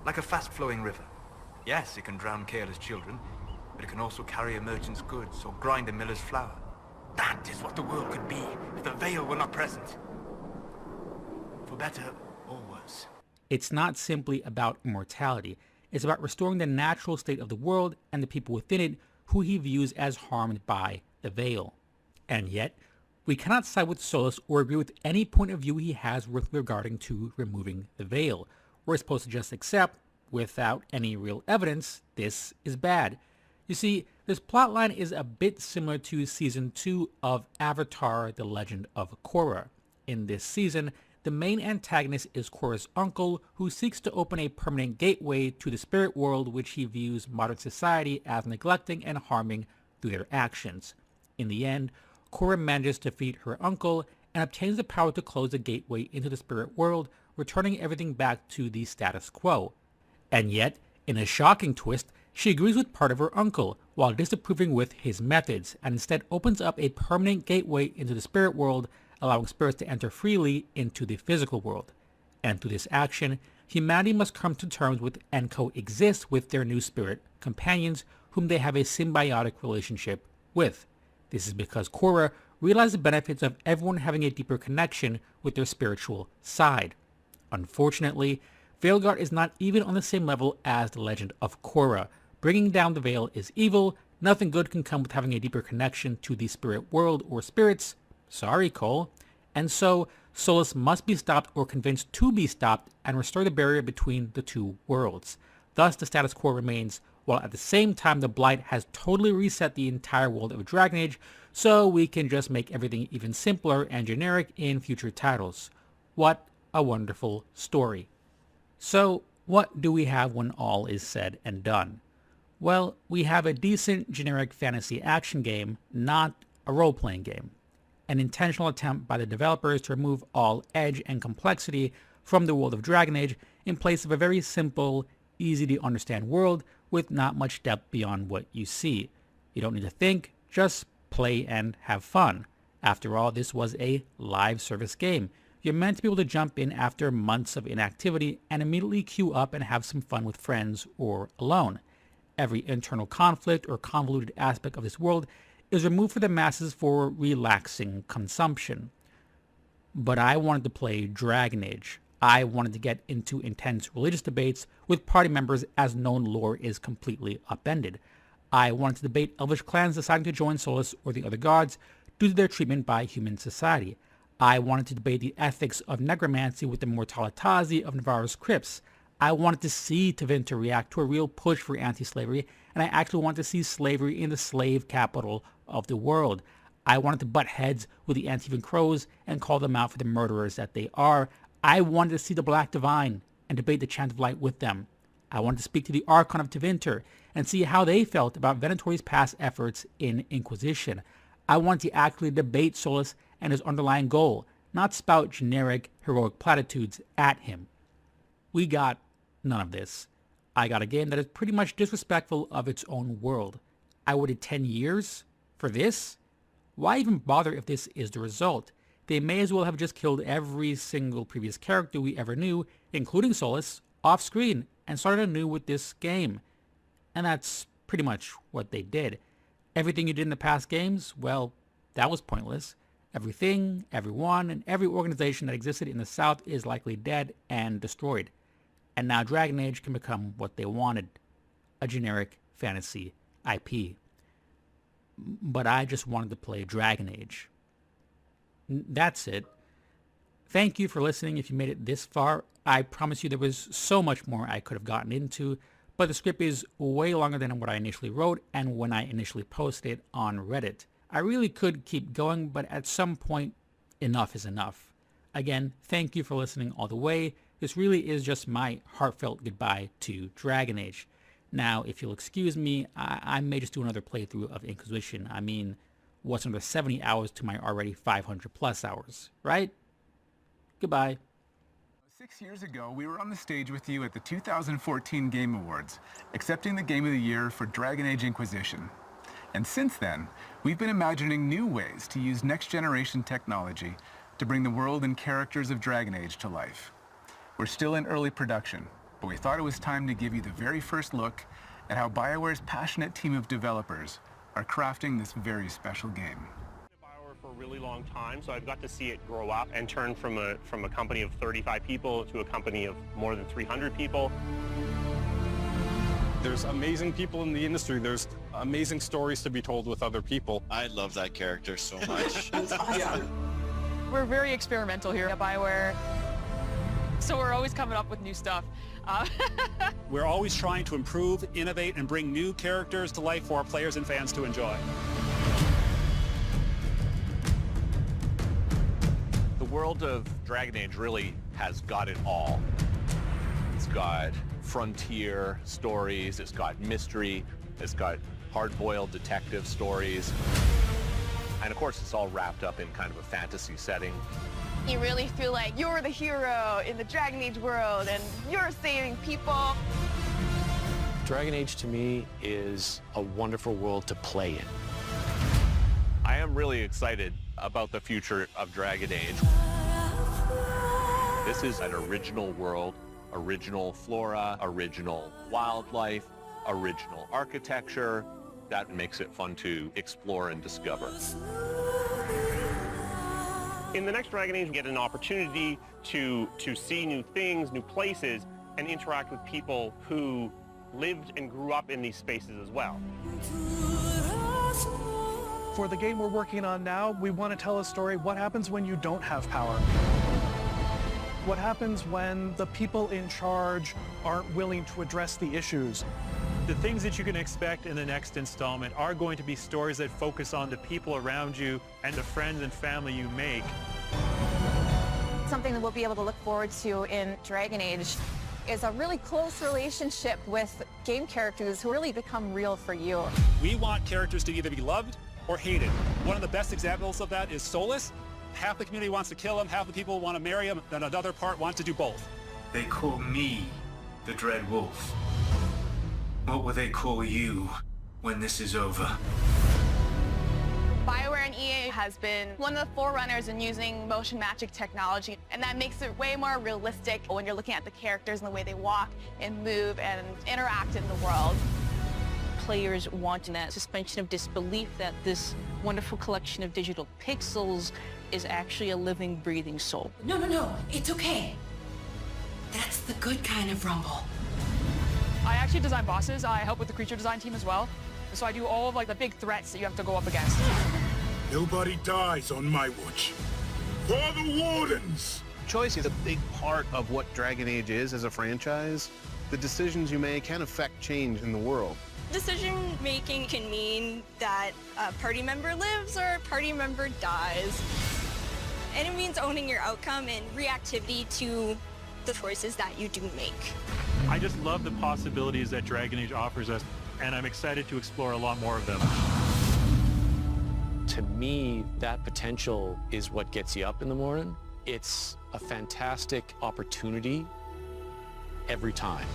Like a fast-flowing river. Yes, it can drown careless children, but it can also carry a merchant's goods or grind a miller's flour. That is what the world could be if the Veil were not present. For better or worse. It's not simply about immortality. It's about restoring the natural state of the world and the people within it who he views as harmed by the Veil. And yet, we cannot side with Solus or agree with any point of view he has with regarding to removing the Veil. We're supposed to just accept, without any real evidence, this is bad. You see, this plotline is a bit similar to Season 2 of Avatar: The Legend of Korra. In this season, the main antagonist is Korra's uncle, who seeks to open a permanent gateway to the spirit world, which he views modern society as neglecting and harming through their actions. In the end, Korra manages to defeat her uncle and obtains the power to close the gateway into the spirit world, returning everything back to the status quo. And yet, in a shocking twist, she agrees with part of her uncle, while disapproving with his methods, and instead opens up a permanent gateway into the spirit world, allowing spirits to enter freely into the physical world. And through this action, humanity must come to terms with and coexist with their new spirit companions, whom they have a symbiotic relationship with. This is because Korra realized the benefits of everyone having a deeper connection with their spiritual side. Unfortunately, Veilguard is not even on the same level as the Legend of Korra. Bringing down the Veil is evil. Nothing good can come with having a deeper connection to the spirit world or spirits. Sorry, Cole. And so, Solus must be stopped or convinced to be stopped and restore the barrier between the two worlds. Thus, the status quo remains, while at the same time the Blight has totally reset the entire world of Dragon Age, so we can just make everything even simpler and generic in future titles. What a wonderful story. So, what do we have when all is said and done? Well, we have a decent generic fantasy action game, not a role-playing game. An intentional attempt by the developers to remove all edge and complexity from the world of Dragon Age in place of a very simple, easy to understand world with not much depth beyond what you see. You don't need to think, just play and have fun. After all, this was a live service game. You're meant to be able to jump in after months of inactivity and immediately queue up and have some fun with friends or alone. Every internal conflict or convoluted aspect of this world is removed for the masses for relaxing consumption. But I wanted to play Dragon Age. I wanted to get into intense religious debates with party members as known lore is completely upended. I wanted to debate Elvish clans deciding to join Solus or the other gods due to their treatment by human society. I wanted to debate the ethics of necromancy with the mortalitazi of Navarro's crypts. I wanted to see Tevinter react to a real push for anti-slavery, and I actually wanted to see slavery in the slave capital of the world. I wanted to butt heads with the Antivan Crows and call them out for the murderers that they are. I wanted to see the Black Divine and debate the Chant of Light with them. I wanted to speak to the Archon of Tevinter and see how they felt about Venatori's past efforts in Inquisition. I wanted to actually debate Solas and his underlying goal, not spout generic, heroic platitudes at him. We got none of this. I got a game that is pretty much disrespectful of its own world. I waited 10 years for this? Why even bother if this is the result? They may as well have just killed every single previous character we ever knew, including Solas, off screen, and started anew with this game. And that's pretty much what they did. Everything you did in the past games, well, that was pointless. Everything, everyone, and every organization that existed in the South is likely dead and destroyed. And now Dragon Age can become what they wanted, a generic fantasy IP. But I just wanted to play Dragon Age. That's it. Thank you for listening if you made it this far. I promise you there was so much more I could have gotten into, but the script is way longer than what I initially wrote and when I initially posted it on Reddit. I really could keep going, but at some point, enough is enough. Again, thank you for listening all the way. This really is just my heartfelt goodbye to Dragon Age. Now, if you'll excuse me, I may just do another playthrough of Inquisition. I mean, what's another 70 hours to my already 500 plus hours, right? Goodbye. 6 years ago, we were on the stage with you at the 2014 Game Awards, accepting the Game of the Year for Dragon Age Inquisition. And since then, we've been imagining new ways to use next-generation technology to bring the world and characters of Dragon Age to life. We're still in early production, but we thought it was time to give you the very first look at how BioWare's passionate team of developers are crafting this very special game. For a really long time, so I've got to see it grow up and turn from a company of 35 people to a company of more than 300 people. There's amazing people in the industry. There's amazing stories to be told with other people. I love that character so much. It's awesome. We're very experimental here at BioWare, so we're always coming up with new stuff. We're always trying to improve, innovate, and bring new characters to life for our players and fans to enjoy. The world of Dragon Age really has got it all. It's got frontier stories, it's got mystery, it's got hard-boiled detective stories. And of course, it's all wrapped up in kind of a fantasy setting. You really feel like you're the hero in the Dragon Age world and you're saving people. Dragon Age to me is a wonderful world to play in. I am really excited about the future of Dragon Age. This is an original world, original flora, original wildlife, original architecture. That makes it fun to explore and discover. In the next Dragon Age, we get an opportunity to see new things, new places, and interact with people who lived and grew up in these spaces as well. For the game we're working on now, we want to tell a story. What happens when you don't have power? What happens when the people in charge aren't willing to address the issues? The things that you can expect in the next installment are going to be stories that focus on the people around you and the friends and family you make. Something that we'll be able to look forward to in Dragon Age is a really close relationship with game characters who really become real for you. We want characters to either be loved or hated. One of the best examples of that is Solas. Half the community wants to kill him, half the people want to marry him, and another part want to do both. They call me the Dread Wolf. What will they call you when this is over? BioWare and EA has been one of the forerunners in using motion magic technology, and that makes it way more realistic when you're looking at the characters and the way they walk and move and interact in the world. Players want that suspension of disbelief that this wonderful collection of digital pixels is actually a living, breathing soul. No, it's okay. That's the good kind of rumble. I actually design bosses. I help with the creature design team as well. So I do all of the big threats that you have to go up against. Nobody dies on my watch. For the Wardens! Choice is a big part of what Dragon Age is as a franchise. The decisions you make can affect change in the world. Decision making can mean that a party member lives or a party member dies. And it means owning your outcome and reactivity to the choices that you do make. I just love the possibilities that Dragon Age offers us, and I'm excited to explore a lot more of them. To me, that potential is what gets you up in the morning. It's a fantastic opportunity every time.